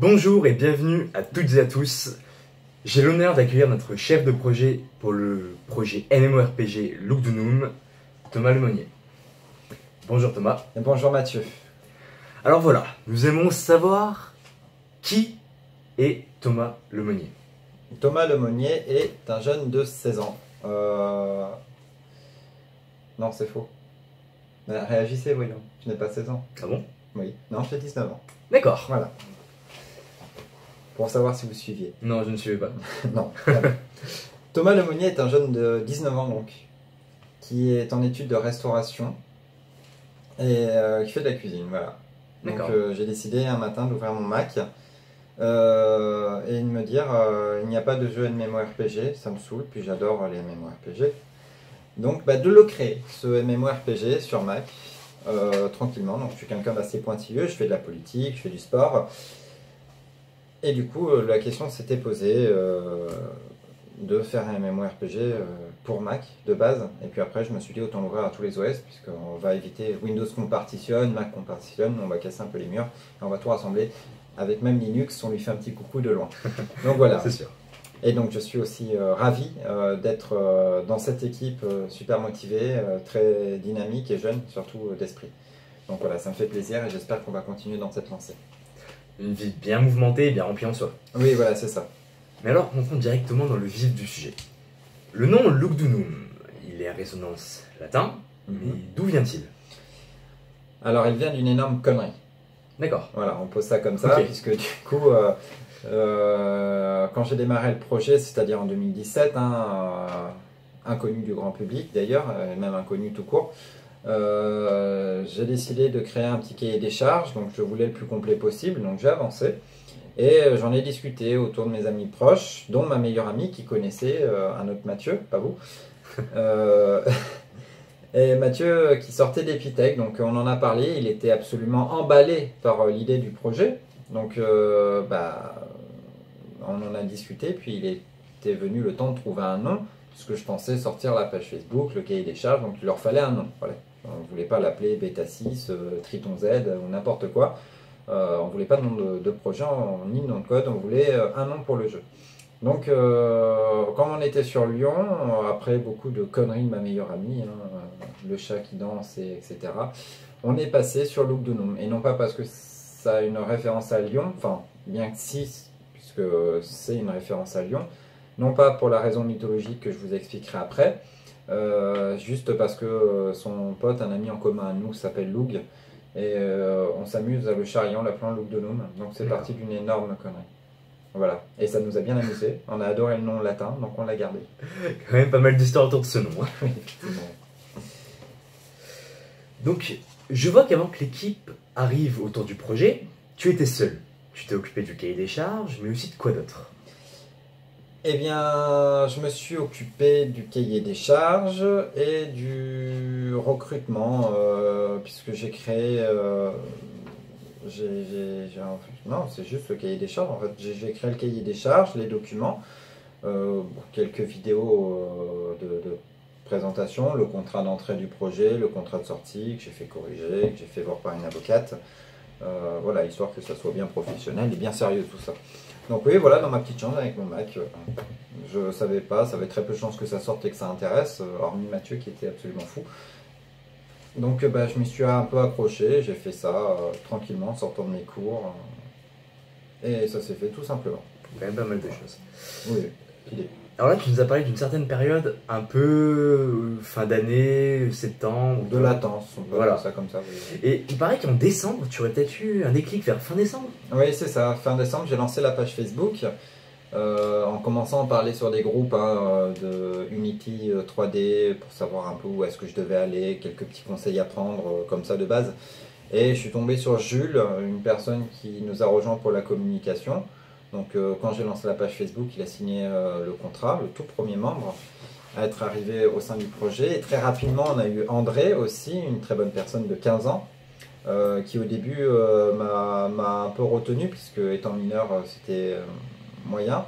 Bonjour et bienvenue à toutes et à tous. J'ai l'honneur d'accueillir notre chef de projet pour le projet MMORPG Look du Noom, Thomas Lemonnier. Bonjour Thomas. Et bonjour Mathieu. Alors voilà, nous aimons savoir qui est Thomas Lemonnier. Thomas Lemonnier est un jeune de 16 ans. Non, c'est faux. Réagissez, voyons. Je n'ai pas 16 ans. Ah bon? Oui. Non, j'ai 19 ans. D'accord. Voilà. Pour savoir si vous suiviez. Non, je ne suivais pas. Non. Voilà. Thomas Lemonnier est un jeune de 19 ans donc, qui est en études de restauration et qui fait de la cuisine. Voilà. Donc j'ai décidé un matin d'ouvrir mon Mac et de me dire il n'y a pas de jeu MMORPG, ça me saoule, puis j'adore les MMORPG. Donc de le créer, ce MMORPG sur Mac, tranquillement. Donc je suis quelqu'un d'assez pointilleux, je fais de la politique, je fais du sport. Et du coup, la question s'était posée de faire un MMORPG pour Mac de base. Et puis après, je me suis dit autant l'ouvrir à tous les OS, puisqu'on va éviter Windows qu'on partitionne, Mac qu'on partitionne, on va casser un peu les murs et on va tout rassembler. Avec même Linux, on lui fait un petit coucou de loin. Donc voilà. C'est sûr. Et donc je suis aussi ravi d'être dans cette équipe super motivée, très dynamique et jeune, surtout d'esprit. Donc voilà, ça me fait plaisir et j'espère qu'on va continuer dans cette lancée. Une vie bien mouvementée et bien remplie en soi. Oui, voilà, c'est ça. Mais alors, rentrons directement dans le vif du sujet. Le nom Look du Noom, il est à résonance latin, mais d'où vient-il? Alors, il vient d'une énorme connerie. D'accord. Voilà, on pose ça comme ça, puisque du coup, quand j'ai démarré le projet, c'est-à-dire en 2017, inconnu du grand public d'ailleurs, même inconnu tout court, j'ai décidé de créer un petit cahier des charges, donc je voulais le plus complet possible, donc j'ai avancé. Et j'en ai discuté autour de mes amis proches, dont ma meilleure amie qui connaissait un autre Mathieu, pas vous. Et Mathieu qui sortait d'Epitech, donc on en a parlé, il était absolument emballé par l'idée du projet. Donc on en a discuté, puis il était venu le temps de trouver un nom, puisque je pensais sortir la page Facebook, le cahier des charges, donc il leur fallait un nom. Voilà. On ne voulait pas l'appeler Beta 6, Triton Z ou n'importe quoi. On ne voulait pas de nom de projet ni de nom de code, on voulait un nom pour le jeu. Donc, quand on était sur Lyon, après beaucoup de conneries de ma meilleure amie, le chat qui danse, etc., on est passé sur Look du Noom. Et non pas parce que ça a une référence à Lyon, enfin, bien que si, puisque c'est une référence à Lyon, non pas pour la raison mythologique que je vous expliquerai après, juste parce que son pote, un ami en commun à nous, s'appelle Loug, et on s'amuse à le charrier en l'appelant Look du Noom. Donc c'est parti d'une énorme connerie. Voilà, et ça nous a bien amusé, on a adoré le nom latin, donc on l'a gardé. Quand même pas mal d'histoires autour de ce nom. Oui, effectivement. Donc, je vois qu'avant que l'équipe arrive autour du projet, tu étais seul. Tu t'es occupé du cahier des charges, mais aussi de quoi d'autre? Eh bien, je me suis occupé du cahier des charges et du recrutement, puisque j'ai créé... non, c'est juste le cahier des charges. En fait, j'ai créé le cahier des charges, les documents, quelques vidéos de présentation, le contrat d'entrée du projet, le contrat de sortie que j'ai fait corriger, que j'ai fait voir par une avocate. Voilà, histoire que ça soit bien professionnel et bien sérieux tout ça. Donc oui, voilà, dans ma petite chambre avec mon Mac, je savais pas, ça avait très peu de chances que ça sorte et que ça intéresse, hormis Mathieu qui était absolument fou. Donc je m'y suis un peu accroché, j'ai fait ça tranquillement en sortant de mes cours, et ça s'est fait tout simplement. Quand même pas mal de choses. Oui, idée. Alors là, tu nous as parlé d'une certaine période, un peu fin d'année, septembre. De latence, on peut voilà. dire ça comme ça. Oui. Et il paraît qu'en décembre, tu aurais peut-être eu un déclic vers fin décembre. Oui, c'est ça. Fin décembre, j'ai lancé la page Facebook en commençant à parler sur des groupes de Unity 3D pour savoir un peu où est-ce que je devais aller, quelques petits conseils à prendre comme ça de base. Et je suis tombé sur Jules, une personne qui nous a rejoint pour la communication. Donc quand j'ai lancé la page Facebook, il a signé le contrat, le tout premier membre à être arrivé au sein du projet. Et très rapidement, on a eu André aussi, une très bonne personne de 15 ans, qui au début m'a un peu retenu, puisque étant mineur, c'était moyen.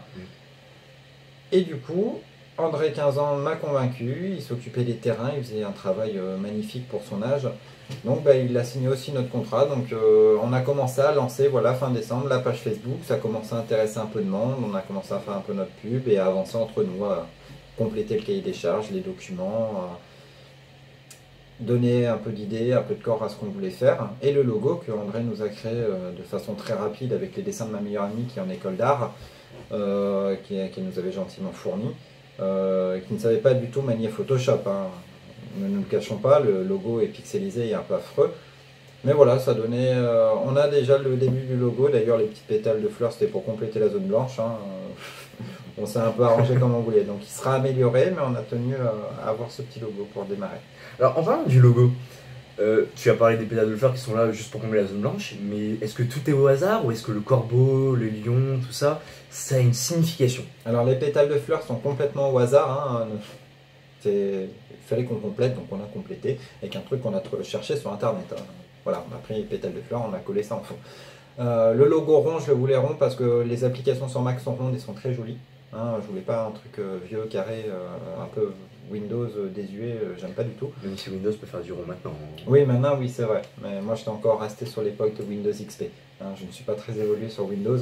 Et du coup, André, 15 ans, m'a convaincu, il s'occupait des terrains, il faisait un travail magnifique pour son âge. Donc bah, il a signé aussi notre contrat, donc on a commencé à lancer, voilà, fin décembre, la page Facebook, ça a commencé à intéresser un peu de monde, on a commencé à faire un peu notre pub et à avancer entre nous, à compléter le cahier des charges, les documents, donner un peu d'idées, un peu de corps à ce qu'on voulait faire. Et le logo que André nous a créé de façon très rapide avec les dessins de ma meilleure amie qui est en école d'art, qui nous avait gentiment fourni, qui ne savait pas du tout manier Photoshop. Hein. Ne nous le cachons pas, le logo est pixelisé et un peu affreux. Mais voilà, ça donnait. On a déjà le début du logo, d'ailleurs les petits pétales de fleurs c'était pour compléter la zone blanche. Hein. On s'est un peu arrangé comme on voulait. Donc il sera amélioré, mais on a tenu à avoir ce petit logo pour démarrer. Alors, en parlant du logo, tu as parlé des pétales de fleurs qui sont là juste pour combler la zone blanche, mais est-ce que tout est au hasard ou est-ce que le corbeau, le lion, tout ça, ça a une signification? Alors les pétales de fleurs sont complètement au hasard. Hein. Il fallait qu'on complète, donc on a complété avec un truc qu'on a cherché sur internet. Hein. Voilà, on a pris les pétales de fleurs, on a collé ça en fond. Le logo rond, je le voulais rond parce que les applications sur Mac sont rondes et sont très jolies. Hein, je voulais pas un truc vieux, carré, un peu Windows désuet, j'aime pas du tout. Même si Windows peut faire du rond maintenant. Oui, maintenant, oui, c'est vrai. Mais moi, j'étais encore resté sur l'époque de Windows XP. Hein, je ne suis pas très évolué sur Windows,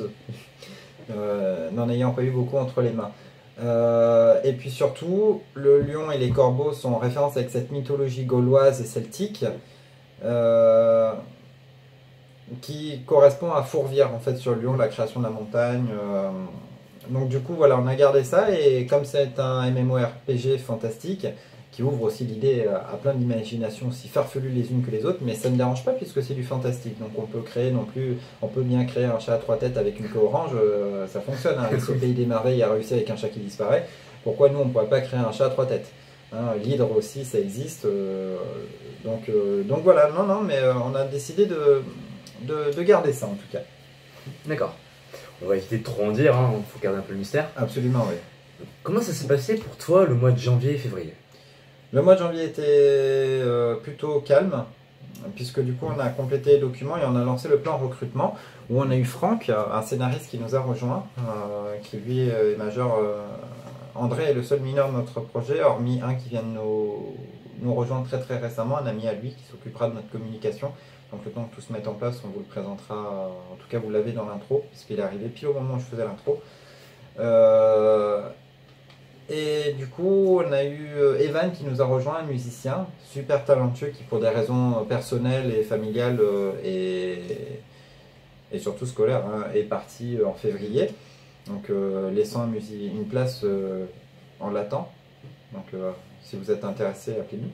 n'en ayant pas eu beaucoup entre les mains. Et puis surtout, le lion et les corbeaux sont en référence avec cette mythologie gauloise et celtique qui correspond à Fourvière, en fait, sur le lion, la création de la montagne. Donc du coup, voilà, on a gardé ça, et comme c'est un MMORPG fantastique, qui ouvre aussi l'idée à plein d'imaginations aussi farfelues les unes que les autres, mais ça ne dérange pas puisque c'est du fantastique. Donc on peut créer non plus, on peut bien créer un chat à 3 têtes avec une queue orange, ça fonctionne. Hein. Alice au pays des merveilles a réussi avec un chat qui disparaît. Pourquoi nous on ne pourrait pas créer un chat à 3 têtes? Hein, l'hydre aussi, ça existe. Donc voilà, non, mais on a décidé de garder ça en tout cas. D'accord. On va éviter de trop en dire, hein, faut garder un peu le mystère. Absolument, oui. Comment ça s'est passé pour toi le mois de janvier et février? Le mois de janvier était plutôt calme, puisque du coup on a complété les documents et on a lancé le plan recrutement, où on a eu Franck, un scénariste qui nous a rejoint, qui lui est majeur. André est le seul mineur de notre projet, hormis un qui vient de nous rejoindre très très récemment, un ami à lui qui s'occupera de notre communication. Donc le temps que tout se mette en place, on vous le présentera, en tout cas vous l'avez dans l'intro, puisqu'il est arrivé pile au moment où je faisais l'intro. Et du coup, on a eu Evan qui nous a rejoint, un musicien super talentueux qui, pour des raisons personnelles et familiales et surtout scolaires, hein, est parti en février. Donc, laissant une place en latent. Donc, si vous êtes intéressé, appelez-nous.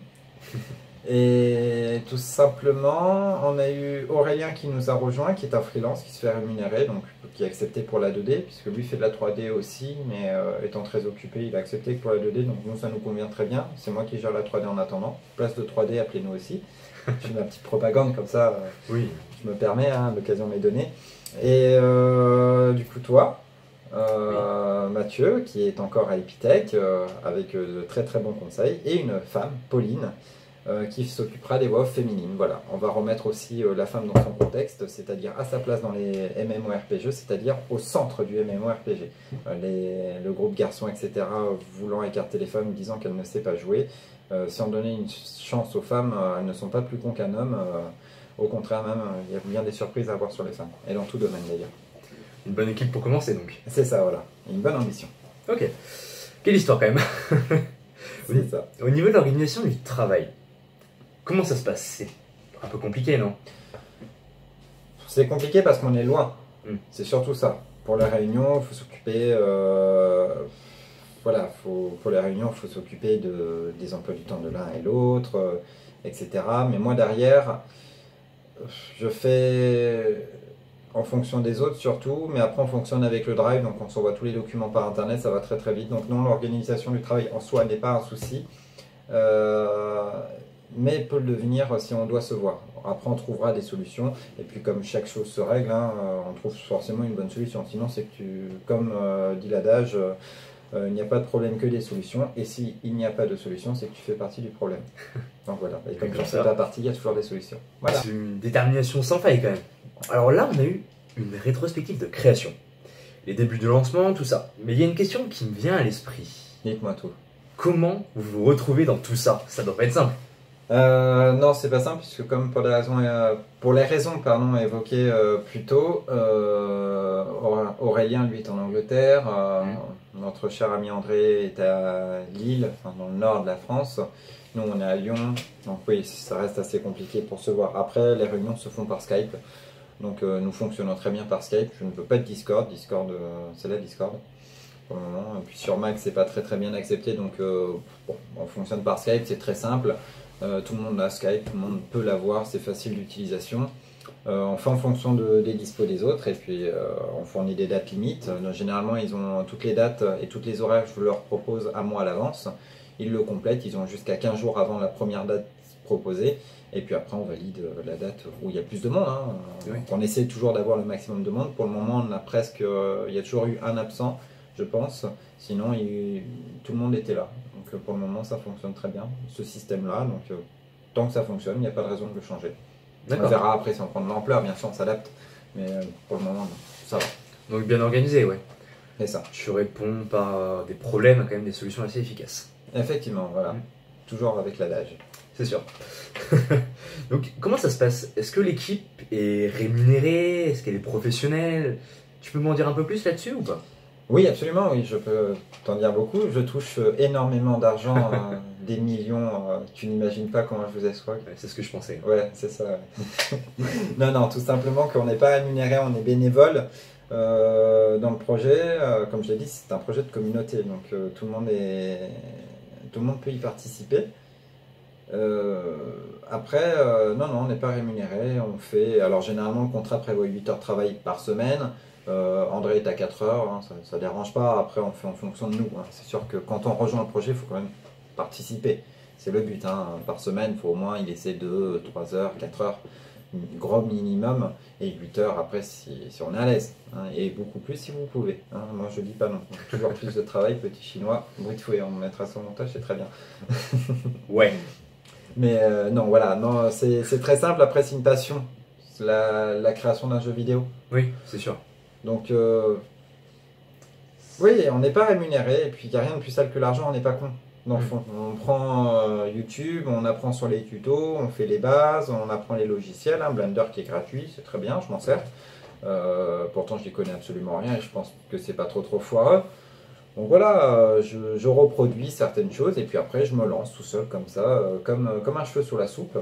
Et tout simplement, on a eu Aurélien qui nous a rejoint, qui est un freelance, qui se fait rémunérer, donc qui a accepté pour la 2D, puisque lui fait de la 3D aussi, mais étant très occupé, il a accepté pour la 2D, donc nous ça nous convient très bien. C'est moi qui gère la 3D en attendant. Place de 3D, appelez-nous aussi. Je fais ma petite propagande comme ça, oui. Je me permets, hein, l'occasion m'est donnée. Et du coup, toi, oui. Mathieu, qui est encore à Epitech, avec de très très bons conseils, et une femme, Pauline, qui s'occupera des voix off féminines. Voilà, on va remettre aussi la femme dans son contexte, c'est-à-dire à sa place dans les MMORPG, c'est-à-dire au centre du MMORPG. Le groupe garçon, etc., voulant écarter les femmes, disant qu'elles ne savent pas jouer. Si on donnait une chance aux femmes, elles ne sont pas plus cons qu'un homme. Au contraire, même, il y a bien des surprises à avoir sur les femmes, et dans tout domaine d'ailleurs. Une bonne équipe pour commencer donc. C'est ça, voilà. Une bonne ambition. Ok. Quelle histoire quand même. C'est ça. Au niveau de l'organisation du travail, comment ça se passe? C'est un peu compliqué, non? C'est compliqué parce qu'on est loin. C'est surtout ça. Pour les réunions, il faut s'occuper... voilà, pour les réunions, il faut s'occuper des emplois du temps de l'un et l'autre, etc. Mais moi, derrière, je fais... en fonction des autres surtout, mais après on fonctionne avec le Drive, donc on s'envoie tous les documents par internet, ça va très très vite. Donc non, l'organisation du travail en soi n'est pas un souci, mais peut le devenir si on doit se voir. Après on trouvera des solutions, et puis comme chaque chose se règle, hein, on trouve forcément une bonne solution. Sinon c'est que comme dit l'adage, il n'y a pas de problème que des solutions, et si il n'y a pas de solution, c'est que tu fais partie du problème. Donc voilà, et comme tu fais pas partie, il y a toujours des solutions. Voilà. C'est une détermination sans faille quand même. Alors là, on a eu une rétrospective de création. Les débuts de lancement, tout ça. Mais il y a une question qui me vient à l'esprit. Dites-moi tout. Comment vous vous retrouvez dans tout ça? Ça doit pas être simple. Non, c'est pas simple, puisque comme pour les raisons pardon, évoquées plus tôt, Aurélien, lui, est en Angleterre, notre cher ami André est à Lille, enfin, dans le nord de la France, nous on est à Lyon, donc oui, ça reste assez compliqué pour se voir. Après, les réunions se font par Skype, donc nous fonctionnons très bien par Skype, je ne veux pas de Discord, c'est la Discord. Pour le moment. Et puis sur Mac, c'est pas très bien accepté, donc bon, on fonctionne par Skype, c'est très simple. Tout le monde a Skype, tout le monde peut l'avoir, c'est facile d'utilisation. On fait en fonction des dispos des autres et puis on fournit des dates limites. Généralement, ils ont toutes les dates et toutes les horaires que je leur propose un mois à l'avance. Ils le complètent, ils ont jusqu'à 15 jours avant la première date proposée. Et puis après, on valide la date où il y a plus de monde. Hein. Oui. Donc, on essaie toujours d'avoir le maximum de monde. Pour le moment, on a presque, il y a toujours eu un absent, je pense. Sinon, tout le monde était là. Donc pour le moment, ça fonctionne très bien, ce système-là. Donc tant que ça fonctionne, il n'y a pas de raison de le changer. On verra après si on prend de l'ampleur, bien sûr, on s'adapte. Mais pour le moment, non, ça va. Donc bien organisé, ouais. C'est ça. Tu réponds par des problèmes à quand même des solutions assez efficaces. Effectivement, voilà. Toujours avec l'adage. C'est sûr. Donc comment ça se passe? Est-ce que l'équipe est rémunérée? Est-ce qu'elle est professionnelle? Tu peux m'en dire un peu plus là-dessus ou pas? Oui, absolument, oui, je peux t'en dire beaucoup. Je touche énormément d'argent, des millions. Tu n'imagines pas comment je vous escroque. Ouais, c'est ce que je pensais. Ouais, c'est ça. Ouais. Non, tout simplement qu'on n'est pas rémunéré, on est bénévole dans le projet. Comme je l'ai dit, c'est un projet de communauté, donc tout le monde peut y participer. Après, non, on n'est pas rémunéré. Alors généralement, le contrat prévoit 8 heures de travail par semaine. André est à 4 heures, hein, ça ne dérange pas. Après, on fait en fonction de nous. Hein. C'est sûr que quand on rejoint le projet, il faut quand même participer. C'est le but. Hein. Par semaine, il faut au moins y laisser 2, 3 heures, 4 heures, gros minimum. Et 8 heures après, si on est à l'aise. Hein. Et beaucoup plus si vous pouvez. Hein. Moi, je dis pas non. Toujours plus de travail, petit chinois. Bruit de fouet, on mettra son montage, c'est très bien. Ouais. Mais non, voilà, non, c'est très simple. Après, c'est une passion. C'est la création d'un jeu vidéo. Oui, c'est sûr. Donc, oui, on n'est pas rémunéré, et puis il n'y a rien de plus sale que l'argent, on n'est pas con. Dans le fond, on prend YouTube, on apprend sur les tutos, on fait les bases, on apprend les logiciels. Hein, Blender qui est gratuit, c'est très bien, je m'en sers. Pourtant, je n'y connais absolument rien et je pense que c'est pas trop foireux. Donc voilà, je reproduis certaines choses et puis après, je me lance tout seul comme ça, comme un cheveu sur la soupe.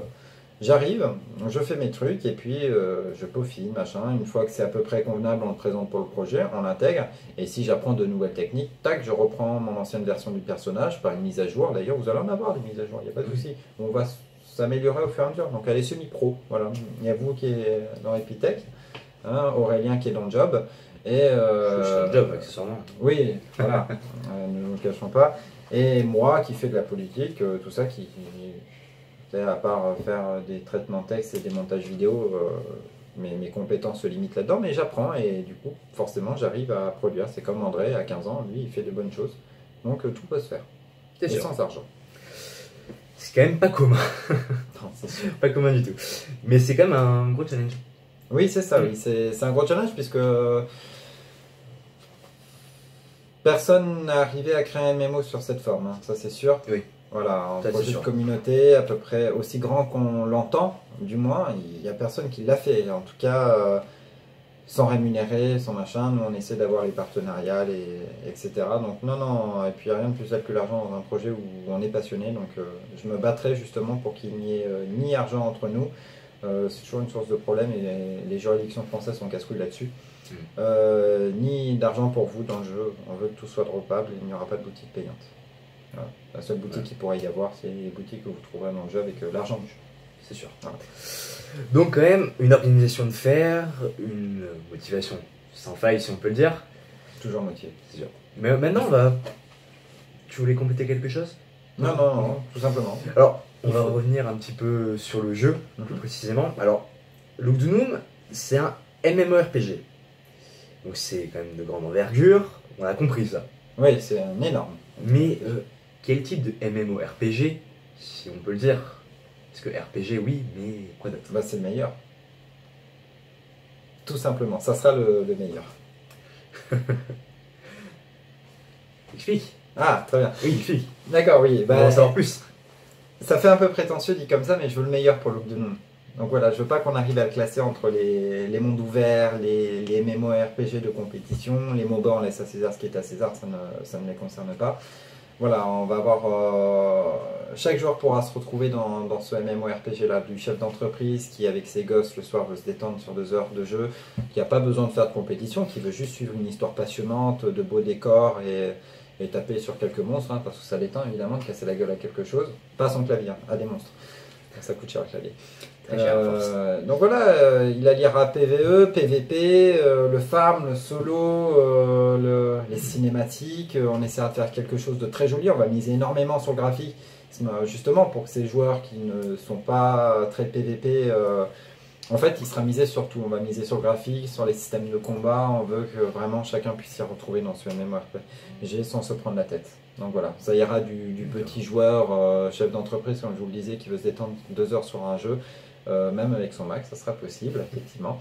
J'arrive, je fais mes trucs et puis je peaufine, machin. Une fois que c'est à peu près convenable, on le présente pour le projet, on l'intègre. Et si j'apprends de nouvelles techniques, tac, je reprends mon ancienne version du personnage par une mise à jour. D'ailleurs, vous allez en avoir des mises à jour, il n'y a pas de souci. On va s'améliorer au fur et à mesure. Donc elle est semi-pro, voilà. Il y a vous qui est dans Epitech, hein, Aurélien qui est dans le job. Et Je suis dans le job, accessoirement. oui, voilà, ne nous le cachons pas. Et moi qui fais de la politique, tout ça à part faire des traitements texte et des montages vidéo, mes compétences se limitent là-dedans, mais j'apprends et du coup, forcément, j'arrive à produire. C'est comme André, à 15 ans, lui, il fait de bonnes choses. Donc tout peut se faire. C'est Et sûr. sans argent. C'est quand même pas commun. Non, c'est sûr. Pas commun du tout. Mais c'est quand même un gros challenge. Oui, c'est ça, oui. C'est un gros challenge puisque personne n'a arrivé à créer un MMO sur cette forme, hein, ça c'est sûr. Oui. Voilà, un Ça, projet c'est de sûr. communauté à peu près aussi grand qu'on l'entend, du moins, il n'y a personne qui l'a fait. En tout cas, sans rémunérer, sans machin, nous on essaie d'avoir les partenariats, etc. Donc non, et puis rien de plus simple que l'argent dans un projet où on est passionné. Donc je me battrai justement pour qu'il n'y ait ni argent entre nous. C'est toujours une source de problème et les juridictions françaises sont casse-couilles là-dessus. Ni d'argent pour vous dans le jeu. On veut que tout soit droppable et il n'y aura pas de boutique payante. Voilà. La seule boutique qu'il pourrait y avoir, c'est les boutiques que vous trouverez dans le jeu avec l'argent du jeu. C'est sûr. Voilà. Donc quand même, une organisation de fer, une motivation sans faille si on peut le dire. Toujours motivé. C'est sûr. Mais maintenant, on va... Tu voulais compléter quelque chose? Non, tout simplement. Alors, on va revenir un petit peu sur le jeu, plus précisément. Alors, Look du Noom, c'est un MMORPG. Donc c'est quand même de grande envergure, on a compris ça. Oui, c'est un énorme. Mais quel type de MMORPG, si on peut le dire? Parce que RPG, oui, mais quoi d'autre? Bah, c'est le meilleur. Tout simplement, ça sera le meilleur. Explique. Ah, très bien. Oui, une fille. D'accord, oui. On va en savoir plus. Ça fait un peu prétentieux dit comme ça, mais je veux le meilleur pour Look de Noom. Donc voilà, je veux pas qu'on arrive à le classer entre les mondes ouverts, les MMORPG de compétition, les MOBA, on laisse à César ce qui est à César, ça ne les concerne pas. Voilà, on va avoir. Chaque joueur pourra se retrouver dans ce MMORPG là, du chef d'entreprise qui, avec ses gosses, le soir veut se détendre sur 2 heures de jeu, qui n'a pas besoin de faire de compétition, qui veut juste suivre une histoire passionnante, de beaux décors et taper sur quelques monstres, hein, parce que ça détend évidemment de casser la gueule à quelque chose. Pas à son clavier, hein, à des monstres. Ça coûte cher le clavier. Très cher, force. Donc voilà, il alliera PVE, PVP, le farm, le solo, les cinématiques. On essaiera de faire quelque chose de très joli. On va miser énormément sur le graphique, justement pour que ces joueurs qui ne sont pas très PVP, en fait, il sera misé sur tout. On va miser sur le graphique, sur les systèmes de combat. On veut que vraiment chacun puisse s'y retrouver dans ce MMORPG sans se prendre la tête. Donc voilà, ça ira du petit joueur, chef d'entreprise, comme je vous le disais, qui veut se détendre 2 heures sur un jeu. Même avec son Mac, ça sera possible, effectivement.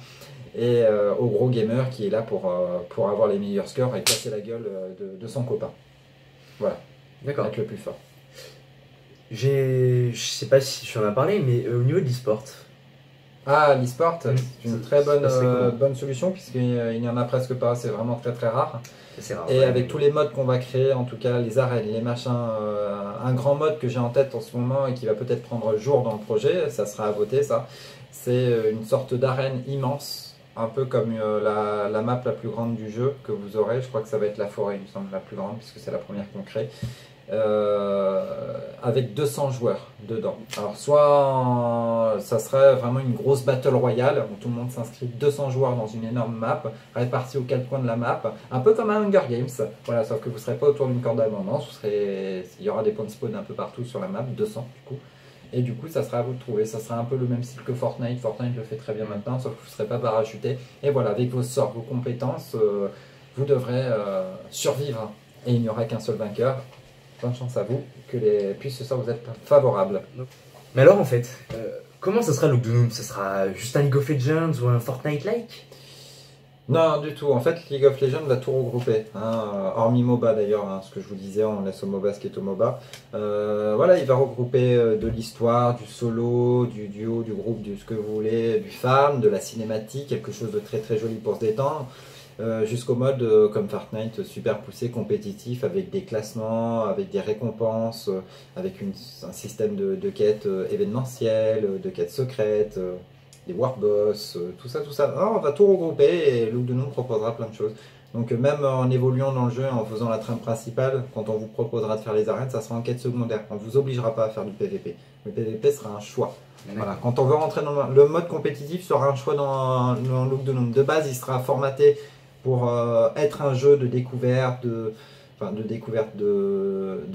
Et au gros gamer qui est là pour avoir les meilleurs scores et casser la gueule de son copain. Voilà. D'accord. Être le plus fort. Je sais pas si tu en as parlé, mais au niveau de l'e-sport. Ah, l'e-sport, c'est une très comment bonne solution, puisqu'il n'y en a presque pas, c'est vraiment très très rare. C'est rare. Et avec tous les modes qu'on va créer, en tout cas les arènes, les machins, un grand mode que j'ai en tête en ce moment et qui va peut-être prendre jour dans le projet, ça sera à voter ça, c'est une sorte d'arène immense, un peu comme la map la plus grande du jeu que vous aurez, je crois que ça va être la forêt, il me semble, la plus grande, puisque c'est la première qu'on crée. Avec 200 joueurs dedans. Alors ça serait vraiment une grosse battle royale où tout le monde s'inscrit, 200 joueurs dans une énorme map répartis aux 4 coins de la map, un peu comme un Hunger Games, voilà, sauf que vous ne serez pas autour d'une corde d'abondance, il y aura des points de spawn un peu partout sur la map, 200 du coup. Et du coup, ça sera à vous de trouver. Ça sera un peu le même style que Fortnite. Fortnite le fait très bien maintenant, sauf que vous ne serez pas parachuté. Et voilà, avec vos sorts, vos compétences, vous devrez survivre. Et il n'y aura qu'un seul vainqueur. Bonne chance à vous, puisse ce soir vous être favorable. Mais alors en fait, comment ça sera Look de Noom? Ça sera juste un League of Legends ou un Fortnite-like? Non, du tout. En fait, League of Legends va tout regrouper. Hein, hormis MOBA d'ailleurs, hein, ce que je vous disais, on laisse au MOBA ce qui est au MOBA. Voilà, il va regrouper de l'histoire, du solo, du duo, du groupe, de ce que vous voulez, du farm, de la cinématique, quelque chose de très très joli pour se détendre. Jusqu'au mode comme Fortnite super poussé, compétitif, avec des classements, avec des récompenses, avec un système de quêtes événementielles, de quêtes secrètes, des warboss, tout ça, tout ça. Alors, on va tout regrouper et Look de Noom proposera plein de choses. Donc même en évoluant dans le jeu, en faisant la trame principale, quand on vous proposera de faire les arènes, ça sera en quête secondaire. On ne vous obligera pas à faire du PVP. Le PVP sera un choix. Voilà. Quand on veut rentrer dans le mode compétitif, sera un choix dans Look de Noom. De base, il sera formaté pour être un jeu de découverte, de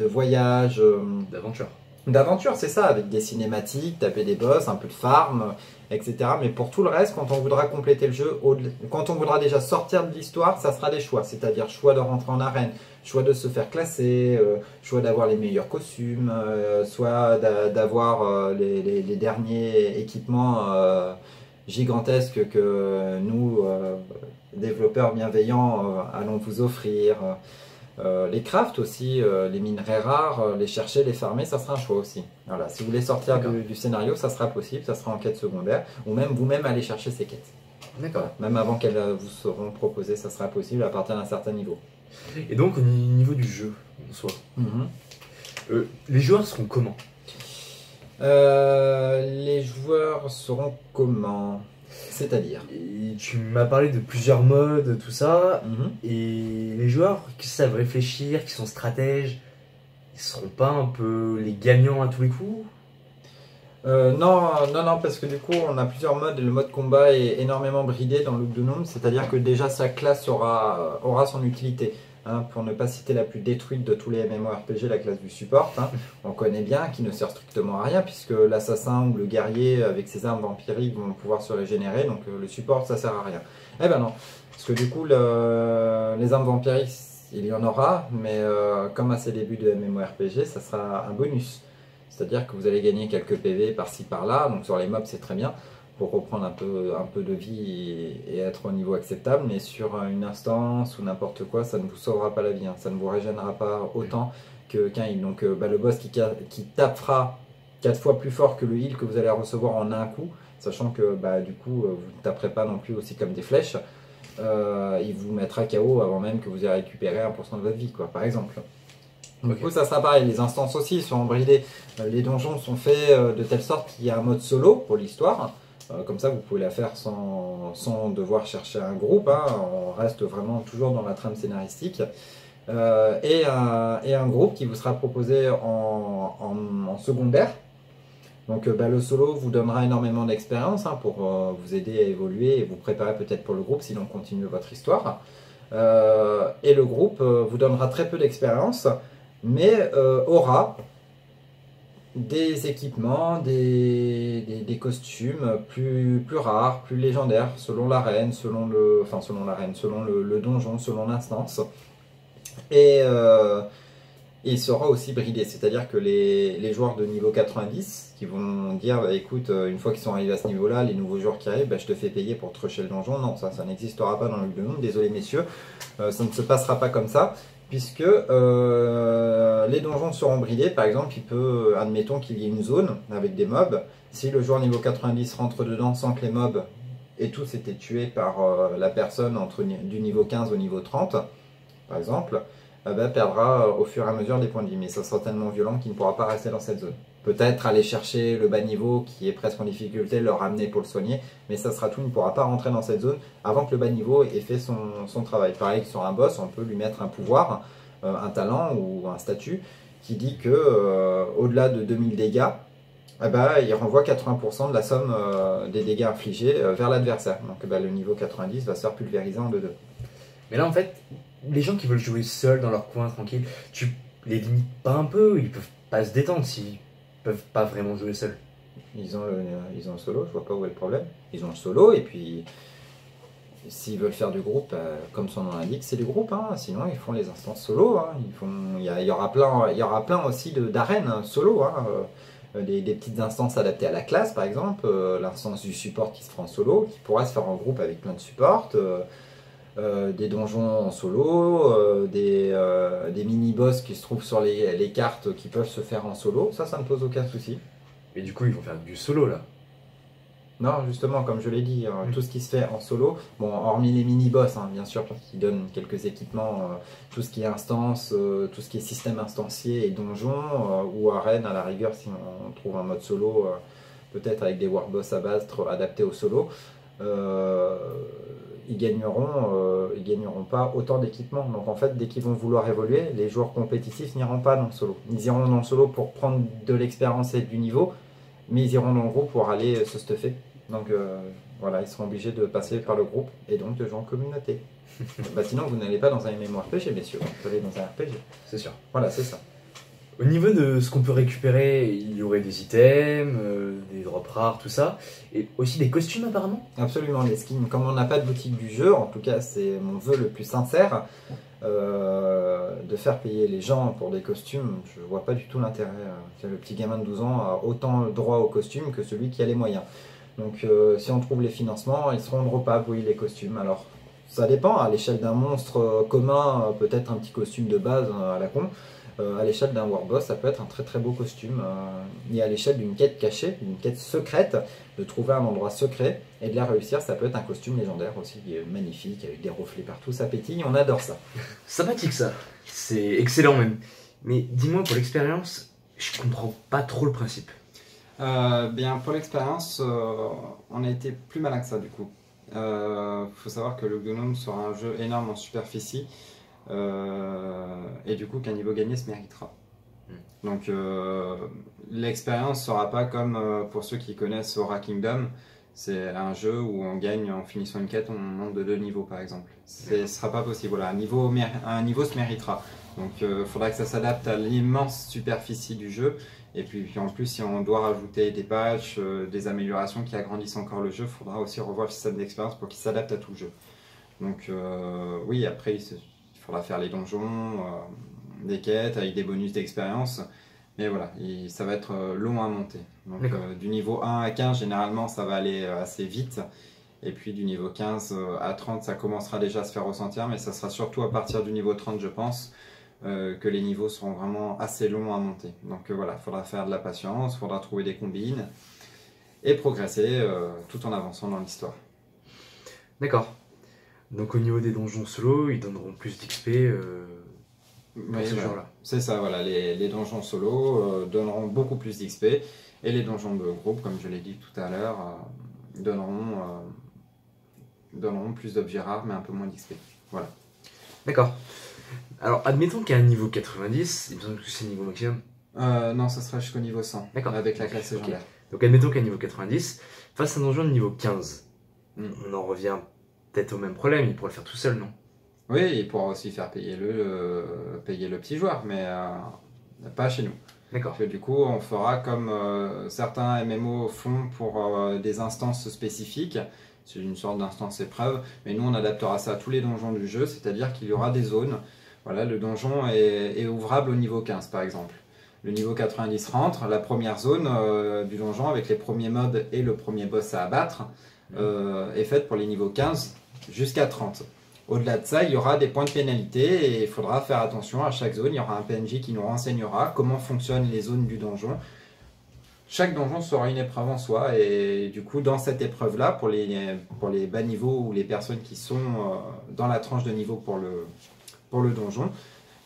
voyage, D'aventure. d'aventure, c'est ça, avec des cinématiques, taper des boss, un peu de farm, etc. Mais pour tout le reste, quand on voudra compléter le jeu, quand on voudra déjà sortir de l'histoire, ça sera des choix, c'est-à-dire choix de rentrer en arène, choix de se faire classer, choix d'avoir les meilleurs costumes, soit d'avoir les derniers équipements gigantesques que nous, développeurs bienveillants, allons vous offrir. Les crafts aussi, les minerais rares, les chercher, les farmer, ça sera un choix aussi. Voilà, si vous voulez sortir du scénario, ça sera possible, ça sera en quête secondaire, ou même vous-même aller chercher ces quêtes. D'accord. Voilà, même avant qu'elles vous seront proposées, ça sera possible à partir d'un certain niveau. Et donc au niveau du jeu en soi, les joueurs seront comment? Les joueurs seront comment? C'est-à-dire? Tu m'as parlé de plusieurs modes, tout ça, et les joueurs qui savent réfléchir, qui sont stratèges, ils seront pas un peu les gagnants à tous les coups? Non, parce que du coup on a plusieurs modes et le mode combat est énormément bridé dans Look de Noom, c'est-à-dire que déjà sa classe aura son utilité. Hein, pour ne pas citer la plus détruite de tous les MMORPG, la classe du support, hein, on connaît bien, qui ne sert strictement à rien, puisque l'assassin ou le guerrier avec ses armes vampiriques vont pouvoir se régénérer, donc le support ça sert à rien. Eh ben non, parce que du coup les armes vampiriques il y en aura, mais comme à ses débuts de MMORPG, ça sera un bonus. C'est-à-dire que vous allez gagner quelques PV par-ci par-là, donc sur les mobs c'est très bien. pour reprendre un peu de vie et être au niveau acceptable, mais sur une instance ou n'importe quoi, ça ne vous sauvera pas la vie, hein. Ça ne vous régénérera pas autant qu'un heal. Donc le boss qui tapera 4 fois plus fort que le heal que vous allez recevoir en un coup, sachant que du coup vous ne taperez pas non plus aussi comme des flèches, il vous mettra KO avant même que vous ayez récupéré 1% de votre vie, quoi, par exemple. Du coup, ça sera pareil, les instances aussi sont bridées. Les donjons sont faits de telle sorte qu'il y a un mode solo pour l'histoire. Comme ça, vous pouvez la faire sans devoir chercher un groupe, hein. On reste vraiment toujours dans la trame scénaristique. Et un groupe qui vous sera proposé en secondaire. Donc le solo vous donnera énormément d'expérience, hein, pour vous aider à évoluer et vous préparer peut-être pour le groupe si l'on continue votre histoire. Et le groupe vous donnera très peu d'expérience, mais aura des équipements, des costumes plus rares, plus légendaires, selon l'arène, selon le donjon, selon l'instance. Et il sera aussi bridé, c'est-à-dire que les joueurs de niveau 90 qui vont dire écoute, une fois qu'ils sont arrivés à ce niveau-là, les nouveaux joueurs qui arrivent, je te fais payer pour te rusher le donjon. Non, ça n'existera pas dans le Ludo Noom, désolé messieurs, ça ne se passera pas comme ça, puisque les donjons seront bridés. Par exemple, admettons qu'il y ait une zone avec des mobs, si le joueur niveau 90 rentre dedans sans que les mobs aient tous été tués par la personne du niveau 15 au niveau 30, par exemple, perdra au fur et à mesure des points de vie, mais ça sera tellement violent qu'il ne pourra pas rester dans cette zone. Peut-être aller chercher le bas niveau qui est presque en difficulté, le ramener pour le soigner, mais ça sera tout, il ne pourra pas rentrer dans cette zone avant que le bas niveau ait fait son travail. Pareil que sur un boss, on peut lui mettre un pouvoir, un talent ou un statut qui dit que au-delà de 2000 dégâts, il renvoie 80% de la somme des dégâts infligés vers l'adversaire. Donc le niveau 90 va se faire pulvériser en 2-2. Mais là en fait, les gens qui veulent jouer seuls dans leur coin tranquille, tu les limites pas un peu, ils peuvent pas se détendre s'ils peuvent pas vraiment jouer seuls. Ils ont le solo, je vois pas où est le problème. Ils ont le solo et puis s'ils veulent faire du groupe, comme son nom l'indique, c'est du groupe, hein. Sinon ils font les instances solo, hein. Il y aura plein aussi d'arènes solo, hein. Des petites instances adaptées à la classe par exemple, l'instance du support qui se fera en solo, qui pourra se faire en groupe avec plein de supports. Des donjons en solo, des mini-boss qui se trouvent sur les cartes qui peuvent se faire en solo, ça ne pose aucun souci. Mais du coup, ils vont faire du solo là. Non, justement, comme je l'ai dit, tout ce qui se fait en solo, bon, hormis les mini-boss, hein, bien sûr, qui donnent quelques équipements, tout ce qui est instance, tout ce qui est système instancier et donjon, ou arène à la rigueur, si on trouve un mode solo, peut-être avec des warboss à base adaptés au solo. Ils gagneront pas autant d'équipements. Donc en fait, dès qu'ils vont vouloir évoluer, les joueurs compétitifs n'iront pas dans le solo. Ils iront dans le solo pour prendre de l'expérience et du niveau, mais ils iront dans le groupe pour aller se stuffer. Donc voilà, ils seront obligés de passer par le groupe et donc de jouer en communauté. Sinon, vous n'allez pas dans un MMORPG, messieurs. Vous allez dans un RPG. C'est sûr. Voilà, c'est ça. Au niveau de ce qu'on peut récupérer, il y aurait des items, des drops rares, tout ça, et aussi des costumes apparemment. Absolument, les skins. Comme on n'a pas de boutique du jeu, en tout cas c'est mon vœu le plus sincère, de faire payer les gens pour des costumes, je vois pas du tout l'intérêt. Le petit gamin de 12 ans a autant droit aux costumes que celui qui a les moyens. Donc si on trouve les financements, ils seront dropables, oui, les costumes. Alors ça dépend, à l'échelle d'un monstre commun, peut-être un petit costume de base à la con. À l'échelle d'un warboss, ça peut être un très très beau costume. Et à l'échelle d'une quête cachée, d'une quête secrète, de trouver un endroit secret et de la réussir, ça peut être un costume légendaire aussi, magnifique, avec des reflets partout, ça pétille, on adore ça. Sympathique ça, c'est excellent même. Mais dis-moi, pour l'expérience, je comprends pas trop le principe. Bien, pour l'expérience, on a été plus malin que ça du coup. Faut savoir que le Ludo Noom sera un jeu énorme en superficie. Et du coup qu'un niveau gagné se méritera. Donc l'expérience sera pas comme pour ceux qui connaissent Aura Kingdom, c'est un jeu où on gagne en finissant une quête, on monte de 2 niveaux par exemple. Ce sera pas possible, voilà, un niveau se méritera. Donc il faudra que ça s'adapte à l'immense superficie du jeu. Et puis en plus, si on doit rajouter des patchs, des améliorations qui agrandissent encore le jeu, il faudra aussi revoir le système d'expérience pour qu'il s'adapte à tout le jeu. Donc oui, après il faudra faire les donjons, des quêtes avec des bonus d'expérience, Mais voilà, ça va être long à monter. Donc D'accord. du niveau 1 à 15, généralement, ça va aller assez vite. Et puis du niveau 15 à 30, ça commencera déjà à se faire ressentir, mais ça sera surtout à partir du niveau 30, je pense, que les niveaux seront vraiment assez longs à monter. Donc voilà, il faudra faire de la patience, il faudra trouver des combines et progresser tout en avançant dans l'histoire. D'accord. Donc au niveau des donjons solo, ils donneront plus d'XP pour Oui, ce voilà. genre-là. C'est ça, voilà, les donjons solo donneront beaucoup plus d'XP et les donjons de groupe, comme je l'ai dit tout à l'heure, donneront plus d'objets rares mais un peu moins d'XP. Voilà. D'accord. Alors admettons qu'il y a un niveau 90, il me semble que c'est le niveau maximum. Non, ça sera jusqu'au niveau 100 D'accord. avec la classe Ok. légendaire. Donc admettons qu'il y a un niveau 90, face à un donjon de niveau 15, Mm. on en revient peut-être au même problème, il pourrait le faire tout seul, non? Oui, il pourra aussi faire payer le petit joueur, mais pas chez nous. D'accord. Parce que du coup, on fera comme certains MMO font pour des instances spécifiques. C'est une sorte d'instance épreuve, mais nous on adaptera ça à tous les donjons du jeu, c'est-à-dire qu'il y aura des zones. Voilà, le donjon est ouvrable au niveau 15 par exemple. Le niveau 90 rentre, la première zone du donjon avec les premiers mobs et le premier boss à abattre est faite pour les niveaux 15 jusqu'à 30. Au-delà de ça, il y aura des points de pénalité et il faudra faire attention à chaque zone. Il y aura un PNJ qui nous renseignera comment fonctionnent les zones du donjon. Chaque donjon sera une épreuve en soi et du coup dans cette épreuve-là, pour les bas niveaux ou les personnes qui sont dans la tranche de niveau pour le donjon,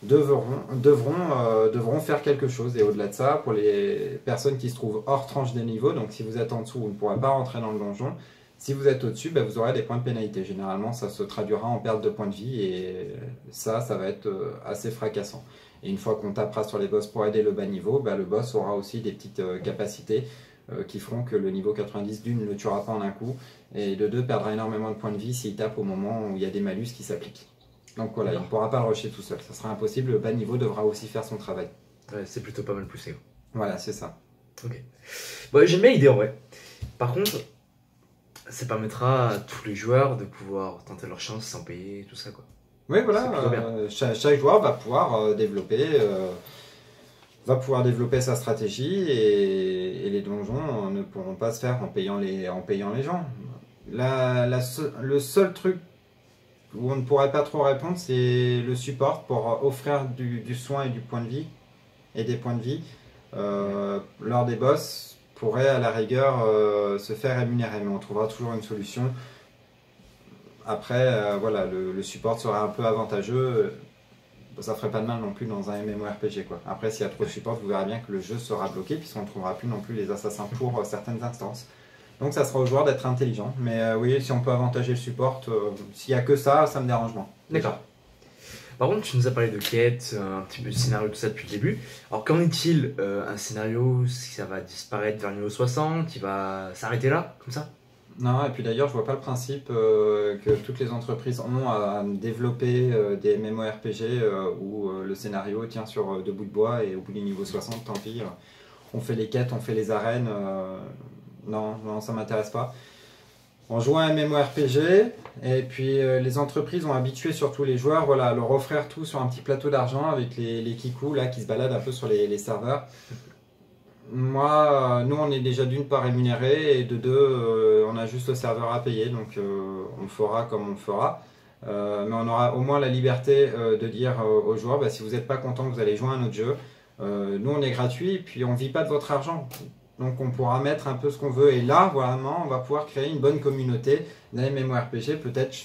devront faire quelque chose. Et au-delà de ça, pour les personnes qui se trouvent hors tranche de niveau, donc si vous êtes en dessous, vous ne pourrez pas rentrer dans le donjon. Si vous êtes au-dessus, vous aurez des points de pénalité. Généralement, ça se traduira en perte de points de vie et ça va être assez fracassant. Et une fois qu'on tapera sur les boss pour aider le bas niveau, le boss aura aussi des petites capacités qui feront que le niveau 90 d'une ne le tuera pas en un coup et de deux perdra énormément de points de vie s'il tape au moment où il y a des malus qui s'appliquent. Donc voilà, il ne pourra pas le rusher tout seul, ça sera impossible, le bas niveau devra aussi faire son travail. Ouais, c'est plutôt pas mal poussé. Voilà, c'est ça. Ok. Bon, j'aime bien l'idée en vrai. Par contre, ça permettra à tous les joueurs de pouvoir tenter leur chance sans payer, tout ça quoi. Oui, C'est voilà, plutôt bien. chaque joueur va pouvoir développer sa stratégie et les donjons ne pourront pas se faire en payant les gens. Le seul truc où on ne pourrait pas trop répondre, c'est le support pour offrir du soin et du point de vie et des points de vie lors des boss pourrait à la rigueur se faire rémunérer, mais on trouvera toujours une solution. Après, voilà, le support sera un peu avantageux. Ça ferait pas de mal non plus dans un MMORPG quoi. Après, s'il y a trop de support, vous verrez bien que le jeu sera bloqué puisqu'on ne trouvera plus non plus les assassins pour certaines instances. Donc ça sera aux joueurs d'être intelligents. Mais oui, si on peut avantager le support, s'il n'y a que ça, ça me dérange moins. D'accord. Par contre, tu nous as parlé de quête, un petit peu de scénario, tout ça depuis le début. Alors, qu'en est-il un scénario, si ça va disparaître vers le niveau 60, il va s'arrêter là, comme ça? Non, et puis d'ailleurs, je vois pas le principe que toutes les entreprises ont à développer des MMORPG où le scénario tient sur deux bouts de bois et au bout du niveau 60, tant pis, on fait les quêtes, on fait les arènes. Non, ça m'intéresse pas. On joue à un MMORPG et puis les entreprises ont habitué surtout les joueurs voilà, à leur offrir tout sur un petit plateau d'argent avec les kikous là, qui se baladent un peu sur les serveurs. Moi, nous on est déjà d'une part rémunérés et de deux, on a juste le serveur à payer, donc on fera comme on fera. Mais on aura au moins la liberté de dire aux joueurs, si vous n'êtes pas content que vous allez jouer à un autre jeu, nous on est gratuit, puis on ne vit pas de votre argent. Donc on pourra mettre un peu ce qu'on veut. Et là, vraiment, on va pouvoir créer une bonne communauté d'un MMORPG, peut-être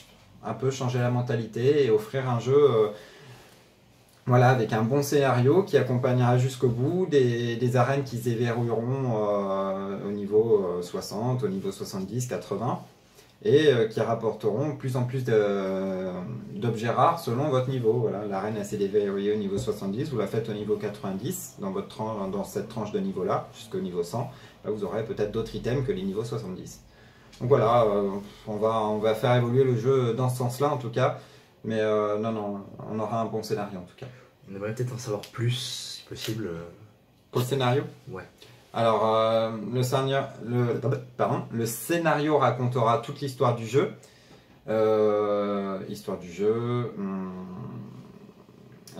un peu changer la mentalité et offrir un jeu voilà, avec un bon scénario qui accompagnera jusqu'au bout, des arènes qui se déverrouilleront au niveau 60, au niveau 70, 80, et qui rapporteront plus en plus d'objets rares selon votre niveau. Voilà, l'arène elle s'est déverrouillée au niveau 70, vous la faites au niveau 90, dans cette tranche de niveau-là, jusqu'au niveau 100, là, vous aurez peut-être d'autres items que les niveaux 70. Donc voilà, on va faire évoluer le jeu dans ce sens-là en tout cas. Mais non, on aura un bon scénario en tout cas. On aimerait peut-être en savoir plus, si possible. Pour le scénario ? Ouais. Alors, le scénario racontera toute l'histoire du jeu.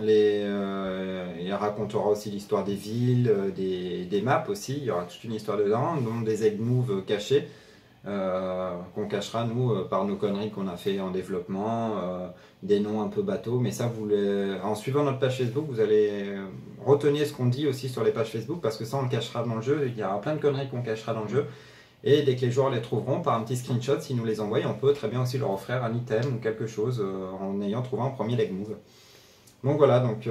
Il racontera aussi l'histoire des villes, des maps aussi. Il y aura toute une histoire dedans, dont des egg moves cachés qu'on cachera nous par nos conneries qu'on a fait en développement, des noms un peu bateaux. Mais ça, en suivant notre page Facebook, vous allez retenir ce qu'on dit aussi sur les pages Facebook parce que ça, on le cachera dans le jeu. Il y aura plein de conneries qu'on cachera dans le jeu. Et dès que les joueurs les trouveront, par un petit screenshot, s'ils nous les envoient, on peut très bien aussi leur offrir un item ou quelque chose en ayant trouvé un premier leg move. Donc voilà, donc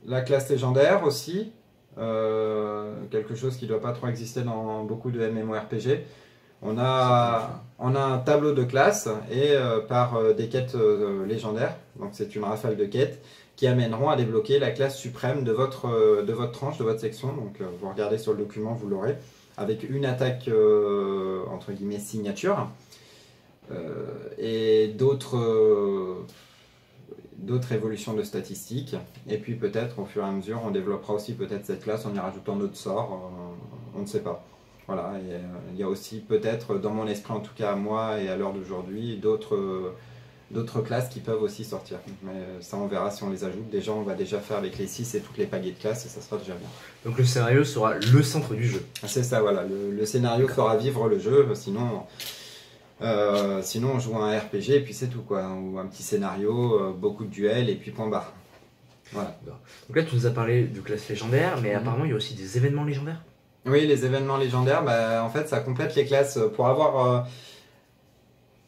la classe légendaire aussi, quelque chose qui ne doit pas trop exister dans beaucoup de MMORPG. On a un tableau de classes et par des quêtes légendaires, donc c'est une rafale de quêtes qui amèneront à débloquer la classe suprême de votre tranche, de votre section. Donc vous regardez sur le document, vous l'aurez, avec une attaque entre guillemets signature et d'autres évolutions de statistiques, et puis peut-être au fur et à mesure on développera aussi peut-être cette classe en y rajoutant d'autres sorts, on ne sait pas. Voilà, il y a aussi peut-être dans mon esprit en tout cas à moi et à l'heure d'aujourd'hui d'autres classes qui peuvent aussi sortir, mais ça on verra si on les ajoute. Déjà on va déjà faire avec les 6 et toutes les paliers de classes et ça sera déjà bien. Donc le scénario sera le centre du jeu. C'est ça, voilà, le scénario fera vivre le jeu, sinon on joue à un RPG et puis c'est tout quoi, ou un petit scénario, beaucoup de duels et puis point barre. Voilà. Donc là tu nous as parlé de classe légendaire, mais apparemment il y a aussi des événements légendaires. Oui, les événements légendaires, en fait ça complète les classes. Pour avoir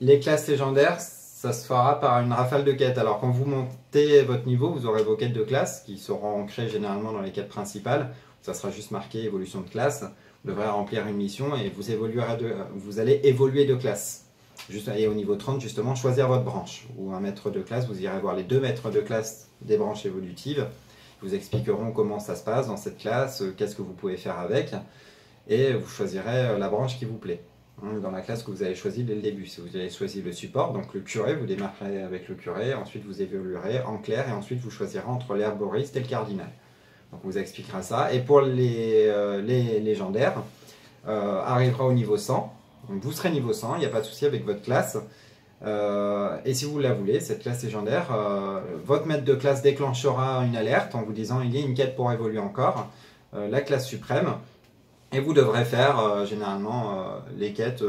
les classes légendaires, ça se fera par une rafale de quêtes. Alors quand vous montez votre niveau, vous aurez vos quêtes de classe qui seront ancrées généralement dans les quêtes principales. Ça sera juste marqué évolution de classe. Vous devrez remplir une mission et vous allez évoluer de classe. Et au niveau 30, justement, choisir votre branche ou un maître de classe. Vous irez voir les 2 maîtres de classe des branches évolutives. Ils vous expliqueront comment ça se passe dans cette classe, qu'est-ce que vous pouvez faire avec. Et vous choisirez la branche qui vous plaît. Dans la classe que vous avez choisie dès le début. Si vous avez choisi le support, donc le curé, vous démarrerez avec le curé. Ensuite, vous évoluerez en clerc et ensuite, vous choisirez entre l'herboriste et le cardinal. Donc, on vous expliquera ça. Et pour les légendaires, arrivera au niveau 100. Donc vous serez niveau 100, il n'y a pas de souci avec votre classe. Et si vous la voulez, cette classe légendaire, votre maître de classe déclenchera une alerte en vous disant il y a une quête pour évoluer encore, la classe suprême. Et vous devrez faire, généralement, les quêtes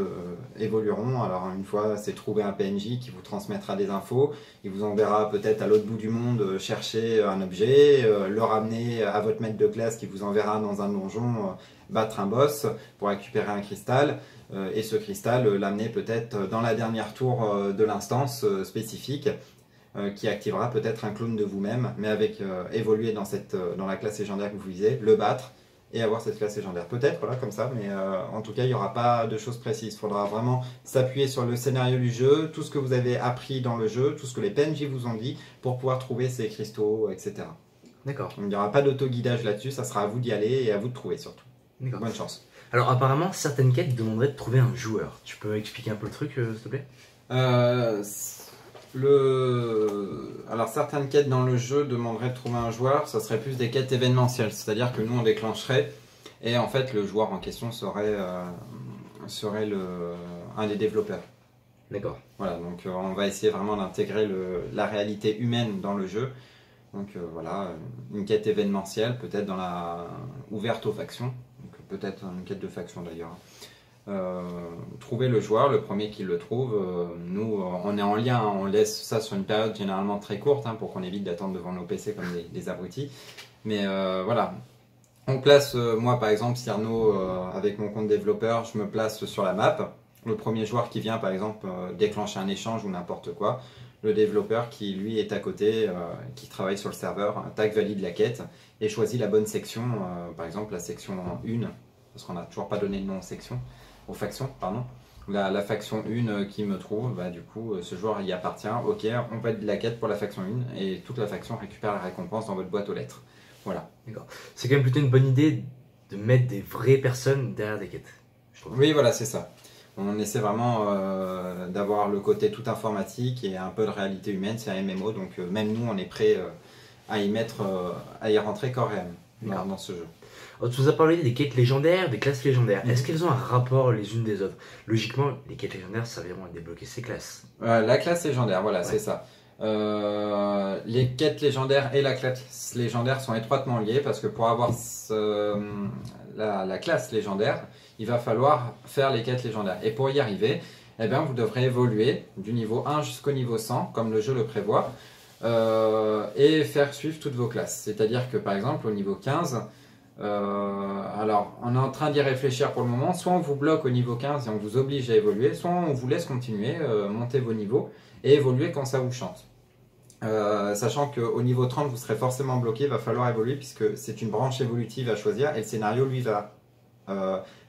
évolueront. Alors une fois, c'est trouver un PNJ qui vous transmettra des infos. Il vous enverra peut-être à l'autre bout du monde chercher un objet, le ramener à votre maître de classe qui vous enverra dans un donjon battre un boss pour récupérer un cristal. Et ce cristal, l'amener peut-être dans la dernière tour de l'instance spécifique qui activera peut-être un clone de vous-même, mais avec évoluer dans la classe légendaire que vous visez, le battre et avoir cette classe légendaire. Peut-être, voilà, comme ça, mais en tout cas, il n'y aura pas de choses précises. Il faudra vraiment s'appuyer sur le scénario du jeu, tout ce que vous avez appris dans le jeu, tout ce que les PNJ vous ont dit, pour pouvoir trouver ces cristaux, etc. D'accord. Il n'y aura pas d'auto-guidage là-dessus, ça sera à vous d'y aller et à vous de trouver surtout. Bonne chance. Alors apparemment, certaines quêtes demanderaient de trouver un joueur. Tu peux expliquer un peu le truc, s'il te plaît? Alors certaines quêtes dans le jeu demanderaient de trouver un joueur, ça serait plus des quêtes événementielles, c'est-à-dire que nous on déclencherait et en fait le joueur en question serait un des développeurs. D'accord. Voilà, donc on va essayer vraiment d'intégrer la réalité humaine dans le jeu. Donc voilà, une quête événementielle, peut-être dans ouverte aux factions, peut-être une quête de faction d'ailleurs. Trouver le joueur, le premier qui le trouve, nous on est en lien, on laisse ça sur une période généralement très courte pour qu'on évite d'attendre devant nos PC comme des abrutis. Mais voilà, on place, moi par exemple Cyrano, avec mon compte développeur, je me place sur la map. Le premier joueur qui vient par exemple déclencher un échange ou n'importe quoi, le développeur qui lui est à côté, qui travaille sur le serveur, tac, valide la quête et choisit la bonne section, par exemple la section 1, parce qu'on n'a toujours pas donné de nom aux factions, pardon. La faction 1 qui me trouve, du coup ce joueur y appartient, ok, on valide la quête pour la faction 1 et toute la faction récupère la récompense dans votre boîte aux lettres. Voilà. D'accord. C'est quand même plutôt une bonne idée de mettre des vraies personnes derrière des quêtes, je trouve. Oui, voilà, c'est ça. On essaie vraiment d'avoir le côté tout informatique et un peu de réalité humaine, c'est un MMO, donc même nous on est prêt à y rentrer corps et âme dans ce jeu. Alors, tu nous as parlé des quêtes légendaires, des classes légendaires. Est-ce qu'elles ont un rapport les unes des autres? Logiquement, les quêtes légendaires serviront à débloquer ces classes. La classe légendaire, voilà, c'est ça. Les quêtes légendaires et la classe légendaire sont étroitement liées parce que pour avoir la classe légendaire, il va falloir faire les quêtes légendaires. Et pour y arriver, eh bien, vous devrez évoluer du niveau 1 jusqu'au niveau 100, comme le jeu le prévoit, et faire suivre toutes vos classes. C'est-à-dire que par exemple, au niveau 15, alors on est en train d'y réfléchir pour le moment, soit on vous bloque au niveau 15 et on vous oblige à évoluer, soit on vous laisse continuer, monter vos niveaux et évoluer quand ça vous chante. Sachant qu'au niveau 30 vous serez forcément bloqué, il va falloir évoluer puisque c'est une branche évolutive à choisir et le scénario lui va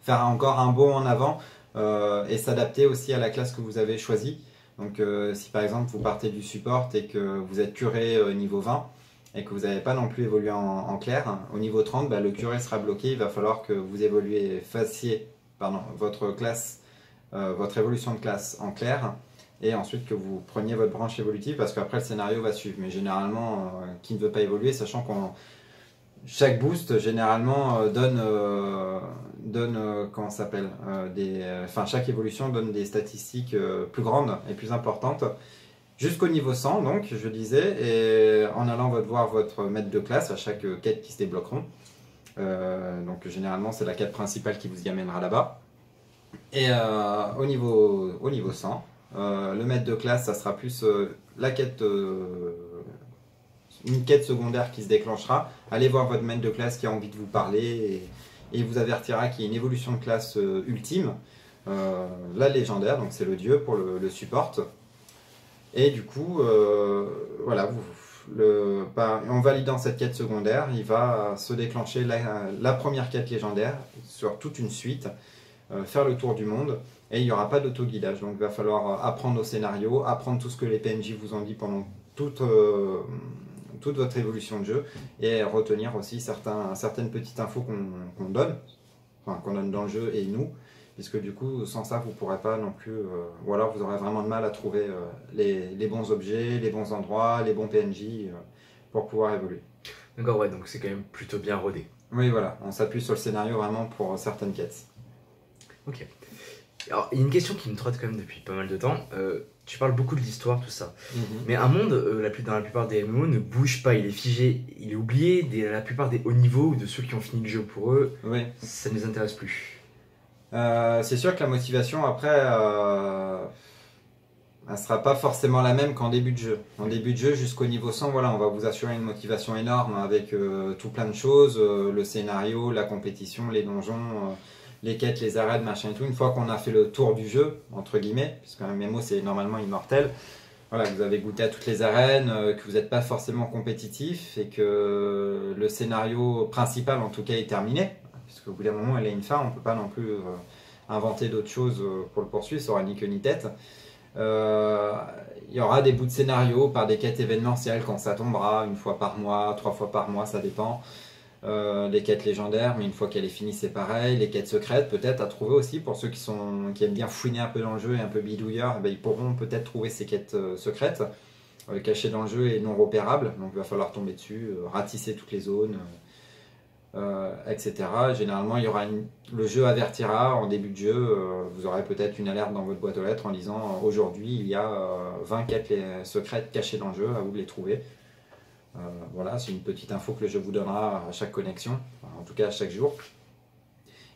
faire encore un bond en avant et s'adapter aussi à la classe que vous avez choisie. Donc si par exemple vous partez du support et que vous êtes curé niveau 20 et que vous n'avez pas non plus évolué en clair, au niveau 30 le curé sera bloqué, il va falloir que vous évoluiez, fassiez votre classe, votre évolution de classe en clair et ensuite que vous preniez votre branche évolutive parce qu'après le scénario va suivre. Mais généralement, qui ne veut pas évoluer, sachant qu'on chaque boost généralement comment ça s'appelle chaque évolution donne des statistiques plus grandes et plus importantes jusqu'au niveau 100 donc je disais, et en allant voir votre maître de classe à chaque quête qui se débloqueront. Donc généralement c'est la quête principale qui vous y amènera là-bas. Et au niveau 100, le maître de classe, ça sera plus la quête, une quête secondaire qui se déclenchera. Allez voir votre maître de classe qui a envie de vous parler et il vous avertira qu'il y a une évolution de classe ultime, la légendaire, donc c'est le dieu pour le support. Et du coup, voilà, en validant cette quête secondaire, il va se déclencher la première quête légendaire sur toute une suite, faire le tour du monde. Et il n'y aura pas d'auto-guidage, donc il va falloir apprendre au scénario, apprendre tout ce que les PNJ vous ont dit pendant toute votre évolution de jeu, et retenir aussi certaines petites infos qu'on donne, qu'on donne dans le jeu et nous, puisque du coup, sans ça, vous ne pourrez pas non plus, ou alors vous aurez vraiment de mal à trouver les bons objets, les bons endroits, les bons PNJ pour pouvoir évoluer. D'accord, ouais, donc c'est quand même plutôt bien rodé. Oui, voilà, on s'appuie sur le scénario vraiment pour certaines quêtes. Ok. Alors, il y a une question qui me trotte quand même depuis pas mal de temps. Tu parles beaucoup de l'histoire, tout ça. Mais un monde, dans la plupart des MMO, ne bouge pas, il est figé, il est oublié. La plupart des hauts niveaux ou de ceux qui ont fini le jeu pour eux, oui. Ça ne les intéresse plus. C'est sûr que la motivation, après, elle ne sera pas forcément la même qu'en début de jeu. En début de jeu, jusqu'au niveau 100, voilà, on va vous assurer une motivation énorme avec tout plein de choses, le scénario, la compétition, les donjons... les quêtes, les arènes, machin et tout. Une fois qu'on a fait le tour du jeu, entre guillemets, puisqu'un MMO c'est normalement immortel, voilà, vous avez goûté à toutes les arènes, que vous n'êtes pas forcément compétitif et que le scénario principal en tout cas est terminé, puisqu'au bout d'un moment il a une fin, on ne peut pas non plus inventer d'autres choses pour le poursuivre, ça aura ni queue ni tête. Il y aura des bouts de scénario par des quêtes événementielles quand ça tombera, 1 fois par mois, 3 fois par mois, ça dépend. Les quêtes légendaires, mais une fois qu'elle est finie c'est pareil. Les quêtes secrètes peut-être à trouver aussi pour ceux qui aiment bien fouiner un peu dans le jeu et un peu bidouilleurs, ils pourront peut-être trouver ces quêtes secrètes cachées dans le jeu et non repérables, donc il va falloir tomber dessus, ratisser toutes les zones, etc. Généralement le jeu avertira en début de jeu, vous aurez peut-être une alerte dans votre boîte aux lettres en disant aujourd'hui il y a 20 quêtes secrètes cachées dans le jeu, à vous de les trouver. Voilà, c'est une petite info que le jeu vous donnera à chaque connexion, en tout cas à chaque jour,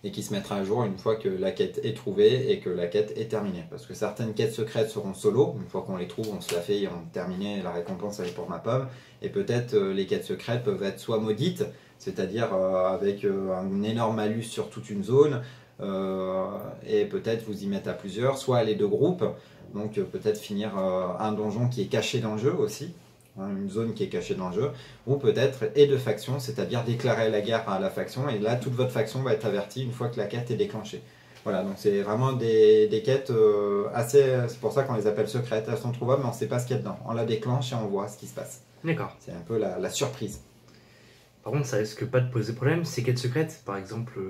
et qui se mettra à jour une fois que la quête est trouvée et que la quête est terminée. Parce que certaines quêtes secrètes seront solo, une fois qu'on les trouve, on se la fait et on terminé, la récompense elle est pour ma pomme, et peut-être les quêtes secrètes peuvent être soit maudites, c'est-à-dire avec un énorme malus sur toute une zone, et peut-être vous y mettre à plusieurs, soit aller de groupe, donc peut-être finir un donjon qui est caché dans le jeu aussi, une zone qui est cachée dans le jeu, ou peut-être et de faction, c'est-à-dire déclarer la guerre à la faction, et là toute votre faction va être avertie une fois que la quête est déclenchée. Voilà, donc c'est vraiment des quêtes assez, c'est pour ça qu'on les appelle secrètes, elles sont trouvables mais on ne sait pas ce qu'il y a dedans, on la déclenche et on voit ce qui se passe. D'accord. C'est un peu la surprise. Par contre ça risque pas de poser problème, ces quêtes secrètes, par exemple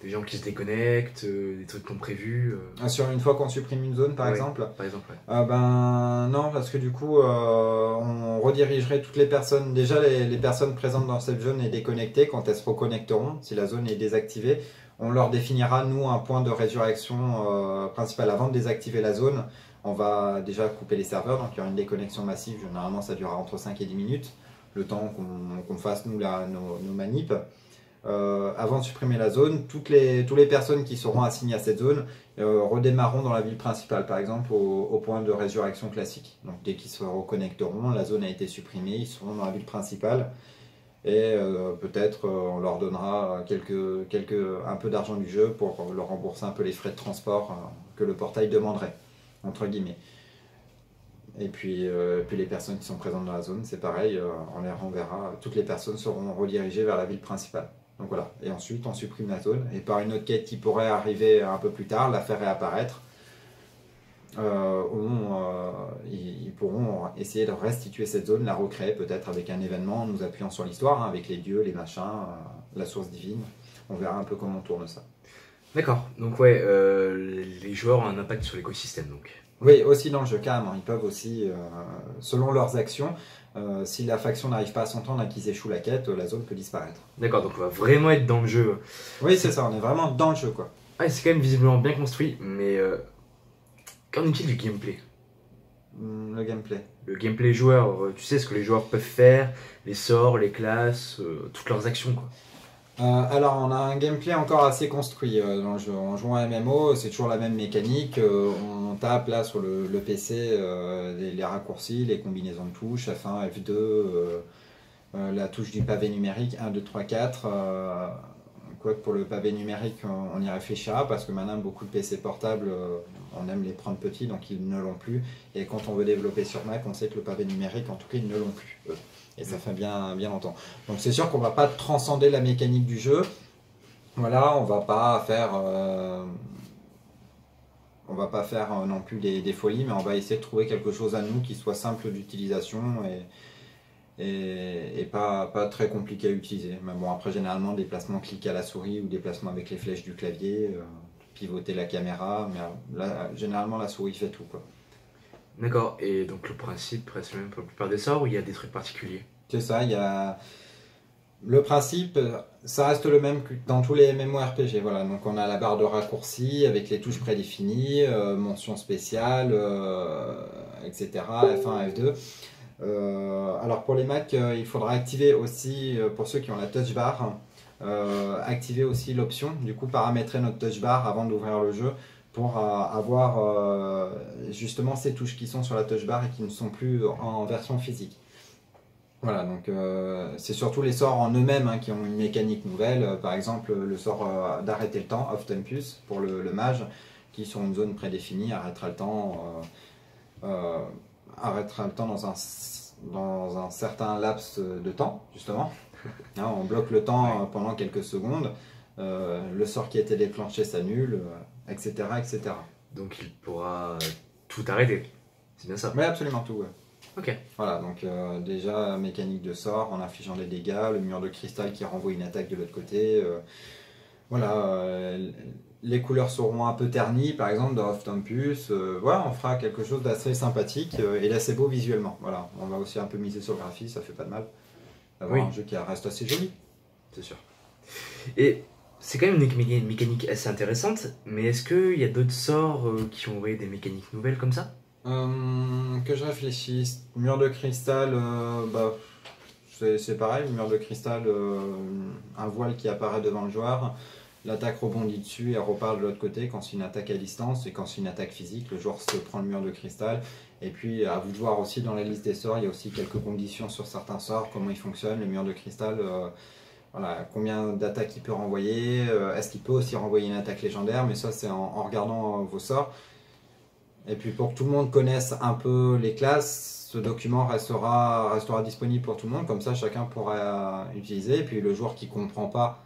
des gens qui se déconnectent, des trucs non prévus. Sur une fois qu'on supprime une zone, par exemple. Par exemple, ouais. Non, parce que du coup, on redirigerait toutes les personnes. Déjà, les personnes présentes dans cette zone et déconnectées, quand elles se reconnecteront, si la zone est désactivée, On leur définira, nous, un point de résurrection principal. Avant de désactiver la zone, on va déjà couper les serveurs, donc il y aura une déconnexion massive. Généralement, ça durera entre 5 et 10 minutes, le temps qu'on fasse, nous, nos manips. Avant de supprimer la zone, toutes les personnes qui seront assignées à cette zone redémarreront dans la ville principale, par exemple au point de résurrection classique. Donc dès qu'ils se reconnecteront, la zone a été supprimée, ils seront dans la ville principale et peut-être on leur donnera un peu d'argent du jeu pour leur rembourser un peu les frais de transport que le portail demanderait, entre guillemets. Et puis les personnes qui sont présentes dans la zone, c'est pareil, on les renverra, toutes les personnes seront redirigées vers la ville principale. Donc voilà, et ensuite on supprime la zone, et par une autre quête qui pourrait arriver un peu plus tard, la faire réapparaître, ils pourront essayer de restituer cette zone, la recréer peut-être avec un événement, en nous appuyant sur l'histoire, hein, avec les dieux, les machins, la source divine. On verra un peu comment on tourne ça. D'accord, donc ouais, les joueurs ont un impact sur l'écosystème donc. Oui, aussi dans le jeu, carrément. Ils peuvent aussi, selon leurs actions, si la faction n'arrive pas à s'entendre et qu'ils échouent la quête, la zone peut disparaître. D'accord, donc on va vraiment être dans le jeu. Oui, c'est ça, on est vraiment dans le jeu, quoi. Ah, c'est quand même visiblement bien construit, mais qu'en est-il du gameplay? Le gameplay. Le gameplay joueur, tu sais ce que les joueurs peuvent faire, les sorts, les classes, toutes leurs actions quoi. Alors on a un gameplay encore assez construit dans le jeu. En jouant à MMO, c'est toujours la même mécanique. On tape là sur le PC les raccourcis, les combinaisons de touches, F1, F2, la touche du pavé numérique 1, 2, 3, 4. Quoique pour le pavé numérique, on y réfléchira parce que maintenant beaucoup de PC portables, on aime les prendre petits donc ils ne l'ont plus. Et quand on veut développer sur Mac, on sait que le pavé numérique, en tout cas, ils ne l'ont plus. Et ça fait bien longtemps. Donc c'est sûr qu'on ne va pas transcender la mécanique du jeu. Voilà, on va pas faire non plus des folies, mais on va essayer de trouver quelque chose à nous qui soit simple d'utilisation et pas très compliqué à utiliser. Mais bon, après généralement déplacement clic à la souris ou déplacement avec les flèches du clavier, pivoter la caméra, mais là, généralement la souris fait tout quoi. D'accord, et donc le principe reste le même pour la plupart des sorts ou il y a des trucs particuliers? C'est ça, il y a... Le principe, ça reste le même que dans tous les MMORPG. Voilà, donc on a la barre de raccourci avec les touches prédéfinies, mention spéciale, etc. F1, F2. Alors pour les Mac, il faudra activer aussi, pour ceux qui ont la touch bar, activer aussi l'option, du coup paramétrer notre touch bar avant d'ouvrir le jeu pour avoir justement ces touches qui sont sur la touch bar et qui ne sont plus en version physique. Voilà, donc c'est surtout les sorts en eux-mêmes hein, qui ont une mécanique nouvelle. Par exemple, le sort d'arrêter le temps, Off Tempus, pour le mage, qui sur une zone prédéfinie arrêtera le temps dans un certain laps de temps, justement. Hein, on bloque le temps pendant quelques secondes. Le sort qui a été déclenché s'annule, etc., etc. Donc il pourra tout arrêter, c'est bien ça? Oui, absolument tout, ouais. Ok. Voilà, donc déjà mécanique de sort en infligeant des dégâts, le mur de cristal qui renvoie une attaque de l'autre côté. Voilà, les couleurs seront un peu ternies, par exemple dans Off Tempus. Voilà, on fera quelque chose d'assez sympathique et d'assez beau visuellement. Voilà, on va aussi un peu miser sur le graphisme, ça fait pas de mal d'avoir un jeu qui reste assez joli. C'est sûr. Et c'est quand même une mécanique assez intéressante, mais est-ce qu'il y a d'autres sorts qui ont des mécaniques nouvelles comme ça? Que je réfléchisse. Mur de cristal, c'est pareil. Mur de cristal, un voile qui apparaît devant le joueur. L'attaque rebondit dessus et repart de l'autre côté quand c'est une attaque à distance et quand c'est une attaque physique. Le joueur se prend le mur de cristal. Et puis à vous de voir aussi dans la liste des sorts, il y a aussi quelques conditions sur certains sorts, comment ils fonctionnent. Le mur de cristal, voilà, combien d'attaques il peut renvoyer. Est-ce qu'il peut aussi renvoyer une attaque légendaire? Mais ça c'est en regardant vos sorts. Et puis pour que tout le monde connaisse un peu les classes, ce document restera disponible pour tout le monde, comme ça chacun pourra utiliser. Et puis le joueur qui ne comprend pas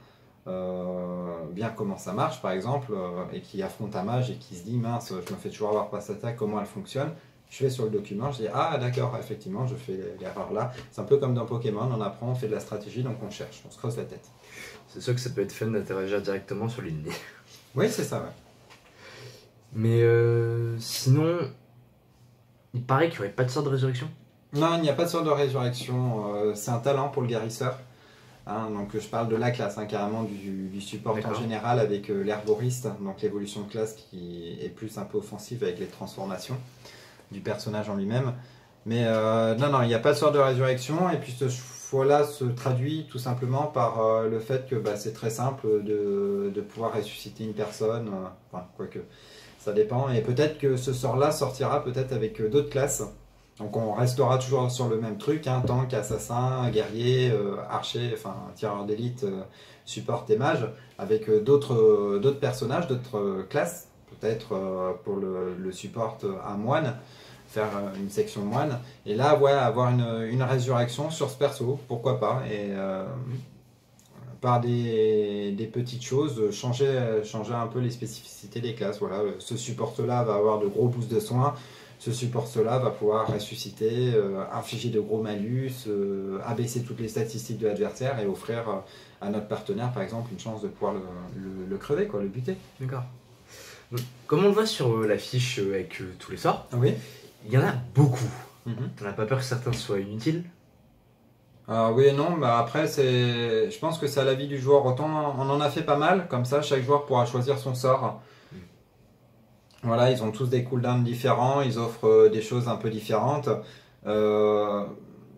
bien comment ça marche par exemple, et qui affronte un mage et qui se dit mince, je me fais toujours avoir par cette attaque, comment elle fonctionne, je vais sur le document, je dis ah d'accord, effectivement je fais l'erreur là. C'est un peu comme dans Pokémon, on apprend, on fait de la stratégie, donc on cherche, on se creuse la tête. C'est sûr que ça peut être fun d'interagir directement sur l'ennemi. Oui, c'est ça, ouais. Mais sinon, il paraît qu'il n'y aurait pas de sort de résurrection. Non, il n'y a pas de sort de résurrection. C'est un talent pour le guérisseur. Hein, donc je parle de la classe, hein, carrément du support en général avec l'herboriste, donc l'évolution de classe qui est plus un peu offensive avec les transformations du personnage en lui-même. Mais non, il n'y a pas de sort de résurrection, et puis ce choix-là se traduit tout simplement par le fait que c'est très simple de pouvoir ressusciter une personne, enfin, quoique ça dépend, et peut-être que ce sort-là sortira peut-être avec d'autres classes. Donc on restera toujours sur le même truc, hein, tank, assassin, guerrier, archer, enfin tireur d'élite, support et mage, avec d'autres personnages, d'autres classes, peut-être pour le support un moine, faire une section moine, et là ouais, avoir une résurrection sur ce perso, pourquoi pas, et par des petites choses, changer un peu les spécificités des classes. Voilà, ce support-là va avoir de gros boosts de soins, ce support-là va pouvoir ressusciter, infliger de gros malus, abaisser toutes les statistiques de l'adversaire et offrir à notre partenaire, par exemple, une chance de pouvoir le crever, quoi, le buter. D'accord. Comme on le voit sur la fiche avec tous les sorts, oui. Il y en a beaucoup. T'en as pas peur que certains soient inutiles? Oui et non, après je pense que c'est à l'avis du joueur. Autant on en a fait pas mal, comme ça chaque joueur pourra choisir son sort. Voilà, ils ont tous des cooldowns différents, ils offrent des choses un peu différentes.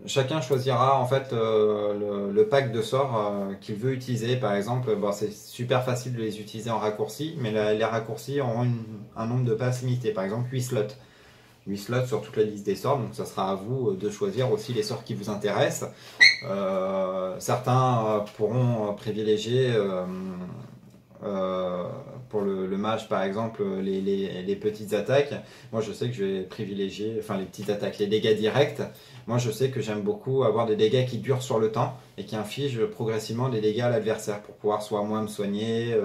Chacun choisira en fait le pack de sorts qu'il veut utiliser. Par exemple, c'est super facile de les utiliser en raccourci, mais les raccourcis auront un nombre de passes limité. Par exemple, 8 slots. 8 slots sur toute la liste des sorts, donc ça sera à vous de choisir aussi les sorts qui vous intéressent. Certains pourront privilégier pour le mage par exemple les petites attaques. Moi je sais que je vais privilégier, enfin les petites attaques, les dégâts directs. Moi je sais que j'aime beaucoup avoir des dégâts qui durent sur le temps et qui infligent progressivement des dégâts à l'adversaire pour pouvoir soit moins me soigner,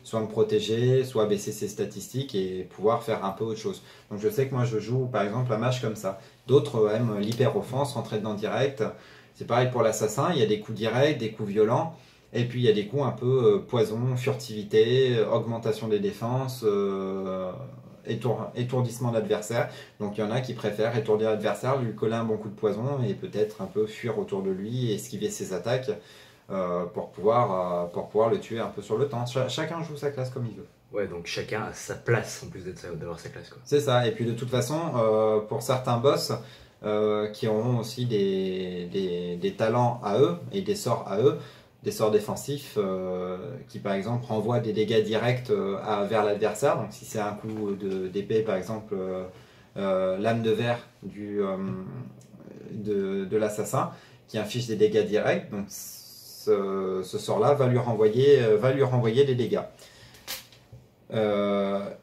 soit me protéger, soit baisser ses statistiques et pouvoir faire un peu autre chose. Donc je sais que moi je joue par exemple un mage comme ça. D'autres aiment l'hyper-offense, rentrer dedans direct. C'est pareil pour l'assassin, il y a des coups directs, des coups violents. Et puis il y a des coups un peu poison, furtivité, augmentation des défenses, étourdissement de l'adversaire. Donc il y en a qui préfèrent étourdir l'adversaire, lui coller un bon coup de poison et peut-être un peu fuir autour de lui et esquiver ses attaques pour pouvoir le tuer un peu sur le temps. Chacun joue sa classe comme il veut. Ouais, donc chacun a sa place en plus d'avoir sa classe, quoi. C'est ça, et puis de toute façon, pour certains boss qui auront aussi des talents à eux et des sorts à eux, des sorts défensifs qui par exemple renvoient des dégâts directs vers l'adversaire. Donc si c'est un coup d'épée par exemple, lame de verre de l'assassin qui inflige des dégâts directs, donc ce sort-là va lui renvoyer des dégâts.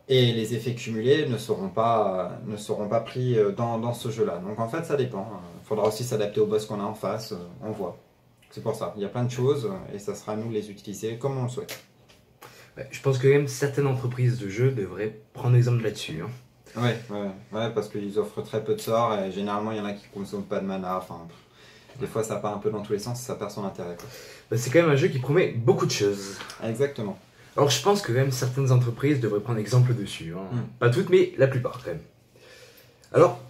Et les effets cumulés ne seront pas pris dans ce jeu-là. Donc en fait ça dépend. Il faudra aussi s'adapter au boss qu'on a en face, on voit. C'est pour ça, il y a plein de choses et ça sera à nous de les utiliser comme on le souhaite. Ouais, je pense que même certaines entreprises de jeux devraient prendre exemple là-dessus. Hein. Ouais, parce qu'ils offrent très peu de sorts et généralement il y en a qui ne consomment pas de mana. Enfin, des fois ça part un peu dans tous les sens et ça perd son intérêt. C'est quand même un jeu qui promet beaucoup de choses. Exactement. Alors je pense que même certaines entreprises devraient prendre exemple dessus. Hein. Pas toutes, mais la plupart quand même. Alors,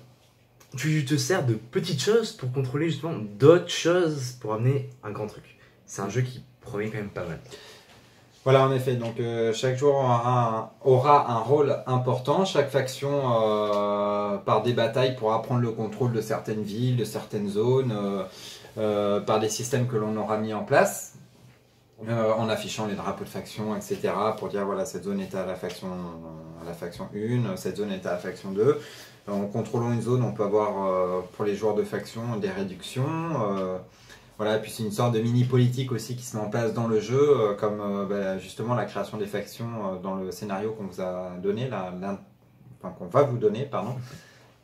tu te sers de petites choses pour contrôler justement d'autres choses pour amener un grand truc. C'est un jeu qui promet quand même pas mal. Voilà, en effet. Donc chaque joueur aura un rôle important. Chaque faction, par des batailles, pourra prendre le contrôle de certaines villes, de certaines zones, par des systèmes que l'on aura mis en place. En affichant les drapeaux de faction, etc. pour dire voilà, cette zone est à la faction 1, cette zone est à la faction 2. En contrôlant une zone, on peut avoir pour les joueurs de faction des réductions. Voilà, puis c'est une sorte de mini-politique aussi qui se met en place dans le jeu, comme justement la création des factions dans le scénario qu'on vous a donné, qu'on va vous donner, pardon.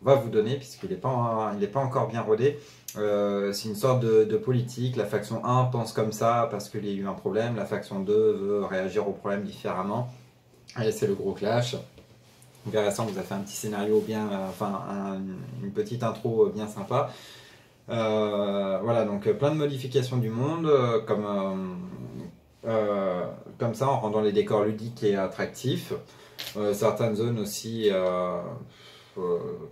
Va vous donner, puisqu'il n'est pas encore bien rodé. C'est une sorte de politique. La faction 1 pense comme ça parce qu'il y a eu un problème. La faction 2 veut réagir au problème différemment. Et c'est le gros clash. Vous verrez ça, on vous a fait un petit scénario bien, une petite intro bien sympa. Voilà, donc plein de modifications du monde, comme ça, en rendant les décors ludiques et attractifs. Certaines zones aussi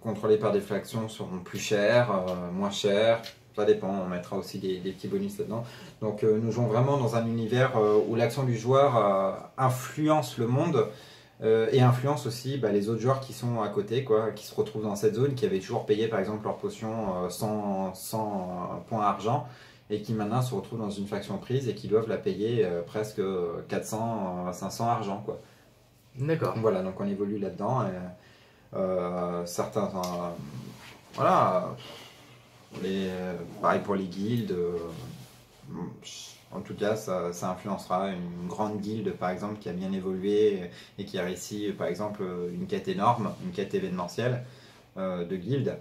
contrôlées par des factions seront plus chères, moins chères. Ça dépend, on mettra aussi des petits bonus là-dedans. Donc nous jouons vraiment dans un univers où l'action du joueur influence le monde et influence aussi les autres joueurs qui sont à côté, quoi, qui se retrouvent dans cette zone, qui avaient toujours payé par exemple leur potion 100 points argent et qui maintenant se retrouvent dans une faction prise et qui doivent la payer presque 400, 500 argent, quoi. D'accord. Voilà, donc on évolue là-dedans. Certains, voilà, pareil pour les guildes. En tout cas, ça influencera une grande guilde, par exemple, qui a bien évolué et qui a réussi, par exemple, une quête énorme, une quête événementielle de guilde.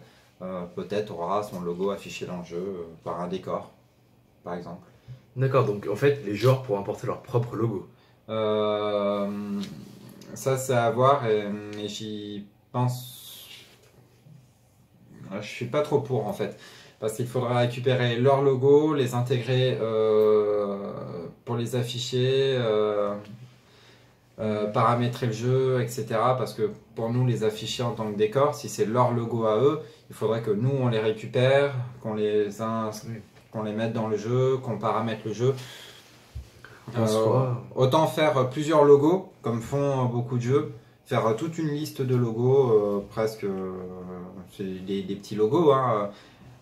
Peut-être aura son logo affiché dans le jeu par un décor, par exemple. D'accord, donc en fait, les joueurs pourront importer leur propre logo. Ça, c'est à voir, et j'y pense. Je suis pas trop pour, en fait. Parce qu'il faudra récupérer leur logo, les intégrer pour les afficher, paramétrer le jeu, etc. Parce que pour nous, les afficher en tant que décor, si c'est leur logo à eux, il faudrait que nous, on les récupère, qu'on les mette dans le jeu, qu'on paramètre le jeu. Autant faire plusieurs logos, comme font beaucoup de jeux, faire toute une liste de logos, presque c'est des petits logos, hein,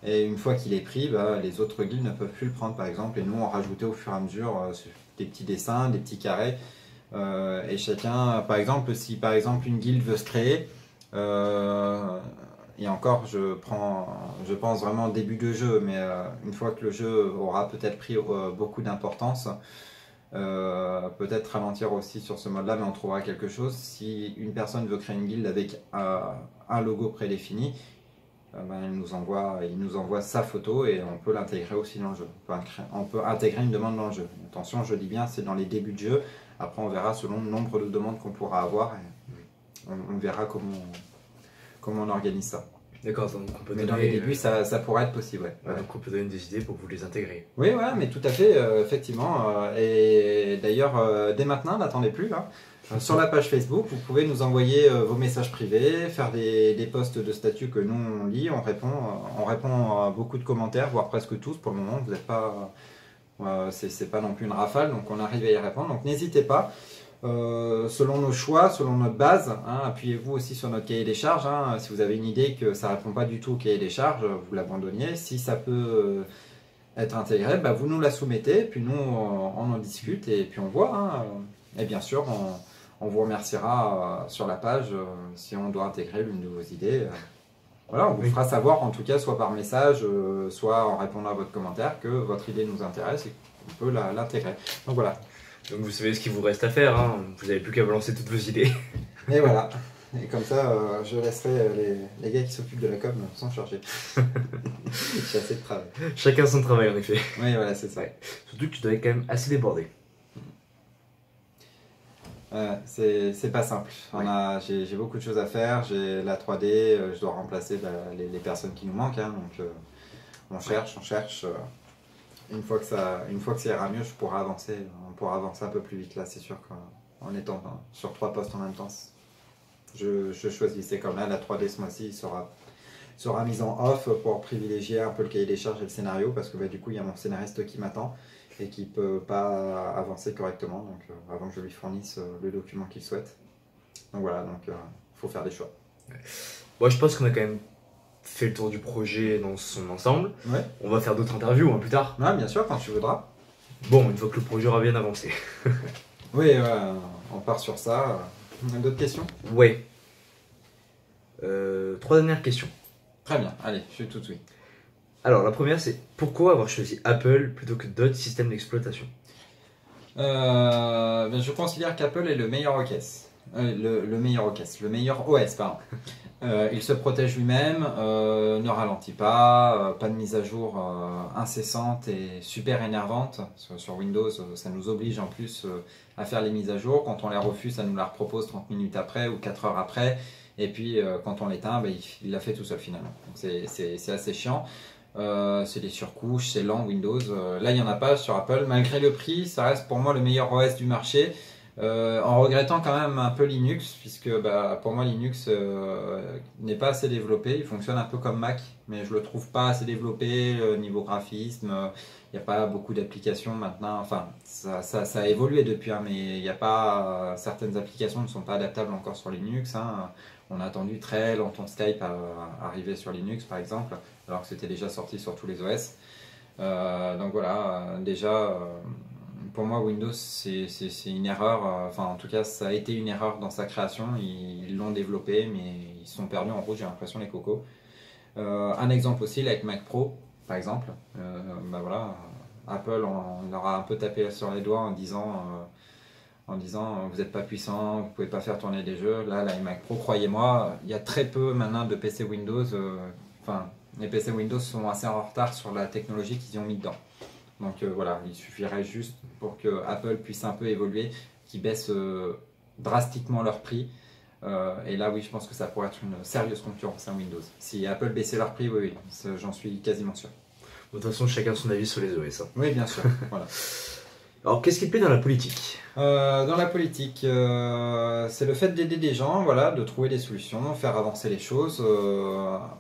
et une fois qu'il est pris, les autres guildes ne peuvent plus le prendre, par exemple, et nous on rajoutait au fur et à mesure des petits dessins, des petits carrés, et chacun, par exemple, si par exemple une guilde veut se créer, et encore je pense vraiment début de jeu, mais une fois que le jeu aura peut-être pris beaucoup d'importance, peut-être ralentir aussi sur ce mode là, mais on trouvera quelque chose. Si une personne veut créer une guilde avec un logo prédéfini, il nous envoie sa photo et on peut l'intégrer aussi dans le jeu. On peut intégrer une demande dans le jeu. Attention, je dis bien, c'est dans les débuts de jeu. Après on verra selon le nombre de demandes qu'on pourra avoir et on verra comment on organise ça. D'accord, donc on peut mais dans les débuts, ça pourrait être possible. Ouais. Donc on peut donner des idées pour que vous les intégrez. Oui, ouais, mais tout à fait, effectivement. Et d'ailleurs, dès maintenant, n'attendez plus. Hein. Sur la page Facebook, vous pouvez nous envoyer vos messages privés, faire des posts de statut que nous on lit, on répond à beaucoup de commentaires, voire presque tous pour le moment. Vous n'êtes pas, c'est pas non plus une rafale, donc on arrive à y répondre. Donc n'hésitez pas. Selon nos choix, selon notre base, hein, appuyez-vous aussi sur notre cahier des charges. Hein, si vous avez une idée que ça ne répond pas du tout au cahier des charges, vous l'abandonniez. Si ça peut être intégré, vous nous la soumettez, puis nous on en discute et puis on voit. Hein, et bien sûr, on vous remerciera sur la page si on doit intégrer l'une de vos idées. Voilà, on vous fera savoir en tout cas, soit par message, soit en répondant à votre commentaire, que votre idée nous intéresse et qu'on peut l'intégrer. Donc voilà. Donc vous savez ce qu'il vous reste à faire, hein. Vous n'avez plus qu'à balancer toutes vos idées. Et voilà. Et comme ça, je laisserai les gars qui s'occupent de la com s'en charger. J'ai assez de travail. Chacun son travail en effet. Oui, voilà, c'est ça. Ouais. Surtout que tu dois être quand même assez débordé. C'est pas simple. J'ai beaucoup de choses à faire. J'ai la 3D, je dois remplacer les personnes qui nous manquent. Hein, donc on cherche. Une fois que ça ira mieux, on pourra avancer un peu plus vite là, c'est sûr qu'en étant sur 3 postes en même temps. Je choisissais comme là, la 3D ce mois-ci sera mise en off pour privilégier un peu le cahier des charges et le scénario, parce que du coup il y a mon scénariste qui m'attend et qui ne peut pas avancer correctement, donc avant que je lui fournisse le document qu'il souhaite. Donc voilà, donc faut faire des choix. Moi je pense qu'on a quand même fait le tour du projet dans son ensemble. Ouais. On va faire d'autres interviews plus tard. Ouais, bien sûr, quand tu voudras. Bon, une fois que le projet aura bien avancé. Oui, on part sur ça. D'autres questions? Ouais. 3 dernières questions. Très bien, allez, je suis tout de suite. Alors la première c'est pourquoi avoir choisi Apple plutôt que d'autres systèmes d'exploitation? Je considère qu'Apple est le meilleur OS. Le meilleur OS, pardon. Il se protège lui-même, ne ralentit pas, pas de mise à jour incessante et super énervante. Sur Windows, ça nous oblige en plus à faire les mises à jour. Quand on les refuse, ça nous la repropose 30 minutes après ou 4 heures après. Et puis quand on l'éteint, il l'a fait tout seul finalement. C'est assez chiant. C'est des surcouches, c'est lent Windows. Là, il n'y en a pas sur Apple. Malgré le prix, ça reste pour moi le meilleur OS du marché. En regrettant quand même un peu Linux, puisque pour moi Linux n'est pas assez développé, il fonctionne un peu comme Mac, mais je le trouve pas assez développé niveau graphisme, il n'y a pas beaucoup d'applications maintenant, enfin ça a évolué depuis, hein, mais il n'y a pas, certaines applications ne sont pas adaptables encore sur Linux, hein. On a attendu très longtemps Skype à arriver sur Linux par exemple, alors que c'était déjà sorti sur tous les OS. Donc voilà, déjà pour moi, Windows, c'est une erreur. Enfin, en tout cas, ça a été une erreur dans sa création. Ils l'ont développé, mais ils se sont perdus en route, j'ai l'impression, les cocos. Un exemple aussi, avec Mac Pro, par exemple. Voilà, Apple, on leur a un peu tapé sur les doigts en disant vous n'êtes pas puissant, vous ne pouvez pas faire tourner des jeux. Là, les Mac Pro, croyez-moi, il y a très peu maintenant de PC Windows. Enfin, les PC Windows sont assez en retard sur la technologie qu'ils y ont mis dedans. Donc voilà, il suffirait juste pour que Apple puisse un peu évoluer, qu'ils baissent drastiquement leur prix. Et là, oui, je pense que ça pourrait être une sérieuse concurrence à Windows. Si Apple baissait leur prix, oui, j'en suis quasiment sûr. De toute façon, chacun son avis sur les OS. Hein. Oui, bien sûr. Voilà. Alors, qu'est-ce qui te plaît dans la politique? Dans la politique, c'est le fait d'aider des gens, voilà, de trouver des solutions, faire avancer les choses.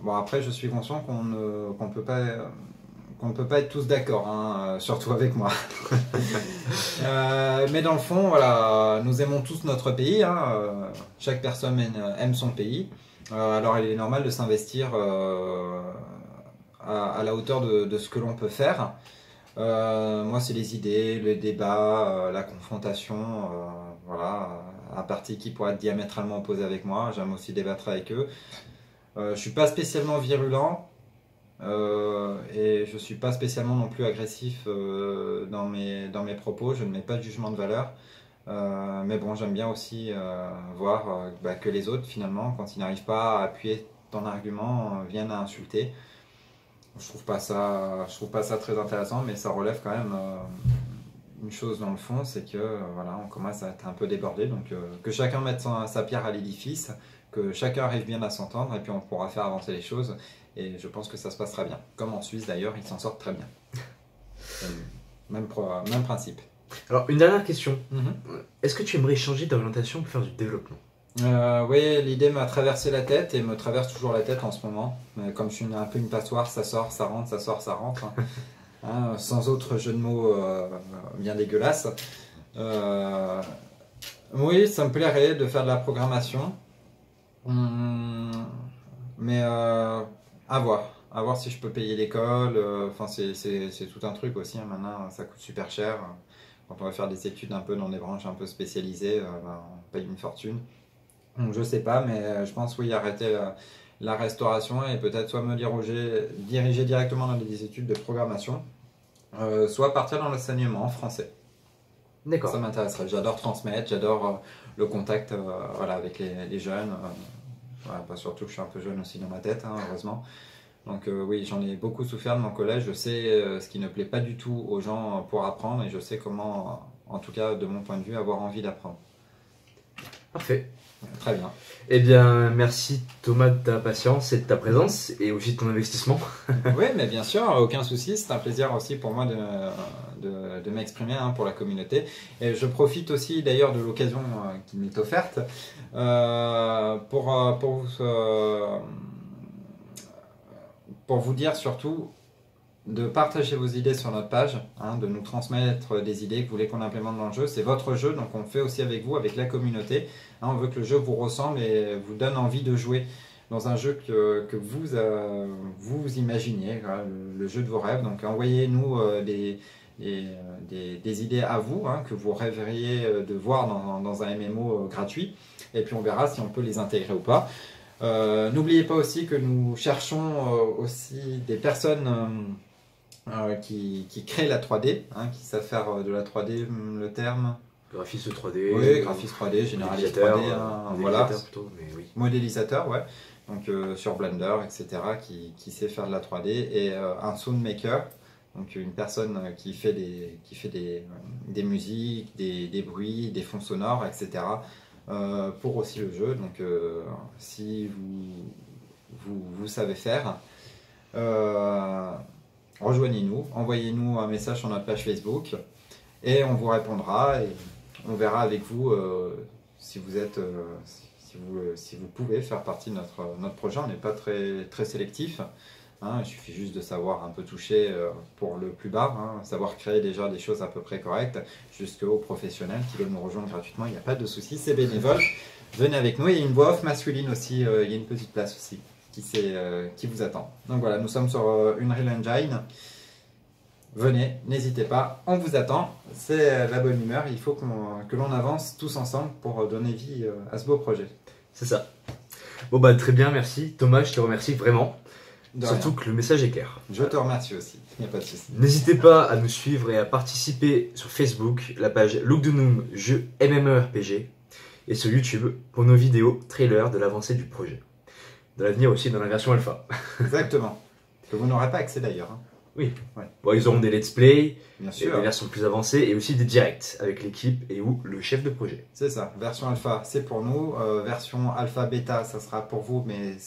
Bon, après, je suis conscient qu'on ne peut pas être tous d'accord, hein, surtout avec moi. Mais dans le fond, voilà, nous aimons tous notre pays, hein, chaque personne aime son pays. Alors il est normal de s'investir à la hauteur de ce que l'on peut faire. Moi, c'est les idées, le débat, la confrontation. Voilà, un parti qui pourrait être diamétralement opposé avec moi, j'aime aussi débattre avec eux. Je suis pas spécialement virulent. Et je suis pas spécialement non plus agressif dans mes propos, je ne mets pas de jugement de valeur. Mais bon, j'aime bien aussi voir que les autres, finalement, quand ils n'arrivent pas à appuyer ton argument, viennent à insulter. Je trouve pas ça très intéressant, mais ça relève quand même une chose dans le fond, c'est que voilà, on commence à être un peu débordé, donc que chacun mette sa pierre à l'édifice, que chacun arrive bien à s'entendre, et puis on pourra faire avancer les choses. Et je pense que ça se passera bien. Comme en Suisse d'ailleurs, ils s'en sortent très bien. Même principe. Alors, une dernière question. Est-ce que tu aimerais changer d'orientation pour faire du développement? Oui, l'idée m'a traversé la tête et me traverse toujours la tête en ce moment. Comme je suis un peu une passoire, ça sort, ça rentre, ça sort, ça rentre. Hein, sans autre jeu de mots bien dégueulasse. Oui, ça me plairait de faire de la programmation. Mais à voir si je peux payer l'école. Enfin, c'est tout un truc aussi. Hein, maintenant, ça coûte super cher. Quand on va faire des études un peu dans des branches un peu spécialisées, on paye une fortune. Donc, je sais pas, mais je pense oui arrêter la restauration et peut-être soit me diriger directement dans des études de programmation, soit partir dans l'enseignement en français. D'accord. Ça m'intéresserait. J'adore transmettre, j'adore le contact voilà, avec les jeunes. Voilà, surtout que je suis un peu jeune aussi dans ma tête, hein, heureusement. Donc oui, j'en ai beaucoup souffert de mon collège. Je sais ce qui ne plaît pas du tout aux gens pour apprendre et je sais comment, en tout cas de mon point de vue, avoir envie d'apprendre. Parfait. Très bien. Eh bien, merci Thomas de ta patience et de ta présence et aussi de ton investissement. Oui, mais bien sûr, aucun souci. C'est un plaisir aussi pour moi de m'exprimer hein, pour la communauté. Et je profite aussi d'ailleurs de l'occasion qui m'est offerte pour vous dire surtout de partager vos idées sur notre page, hein, de nous transmettre des idées que vous voulez qu'on implémente dans le jeu. C'est votre jeu, donc on le fait aussi avec vous, avec la communauté. Hein, on veut que le jeu vous ressemble et vous donne envie de jouer dans un jeu que vous imaginiez, le jeu de vos rêves. Donc envoyez-nous des idées à vous, hein, que vous rêveriez de voir dans un MMO gratuit. Et puis on verra si on peut les intégrer ou pas. N'oubliez pas aussi que nous cherchons aussi des personnes qui créent la 3D, hein, qui savent faire de la 3D, le terme. Graphiste 3D. Oui, graphiste 3D, généraliste 3D, hein, voilà. Plutôt, mais oui. Modélisateur, ouais. Donc sur Blender, etc., qui sait faire de la 3D. Et un soundmaker, donc une personne qui fait des musiques, des bruits, des fonds sonores, etc., pour aussi le jeu. Donc si vous savez faire, rejoignez-nous, envoyez-nous un message sur notre page Facebook et on vous répondra et on verra avec vous si vous êtes, si vous pouvez faire partie de notre projet. On n'est pas très sélectif. Hein, il suffit juste de savoir un peu toucher pour le plus bas, hein, savoir créer déjà des choses à peu près correctes, jusqu'aux professionnels qui veulent nous rejoindre gratuitement. Il n'y a pas de souci, c'est bénévole. Venez avec nous. Il y a une voix off masculine aussi, il y a une petite place aussi qui vous attend. Donc voilà, nous sommes sur Unreal Engine. Venez, n'hésitez pas, on vous attend. C'est la bonne humeur. Il faut que l'on avance tous ensemble pour donner vie à ce beau projet. C'est ça. Bon bah très bien, merci. Thomas, je te remercie vraiment. De Surtout rien. que le message est clair. Je te remercie aussi, il n'y a pas de souci. N'hésitez pas à nous suivre et à participer sur Facebook, la page Look de Noom, jeu MMORPG, et sur YouTube pour nos vidéos trailers de l'avancée du projet. De l'avenir aussi dans la version alpha. Exactement. Que vous n'aurez pas accès d'ailleurs. Hein. Oui. Ouais. Bon, ils auront des let's play, Bien des sûr. versions plus avancées et aussi des directs avec l'équipe et ou le chef de projet. C'est ça. Version alpha, c'est pour nous. Version alpha bêta, ça sera pour vous, mais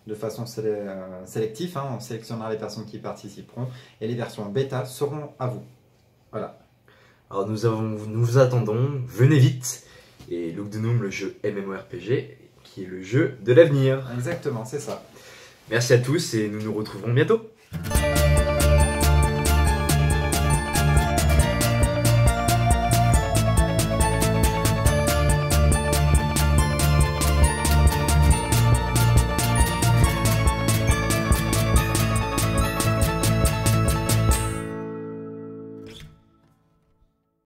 de façon sélective. Hein. On sélectionnera les personnes qui participeront. Et les versions bêta seront à vous. Voilà. Alors nous vous attendons, venez vite. Et Look de Noom, le jeu MMORPG, qui est le jeu de l'avenir. Exactement, c'est ça. Merci à tous et nous nous retrouverons bientôt.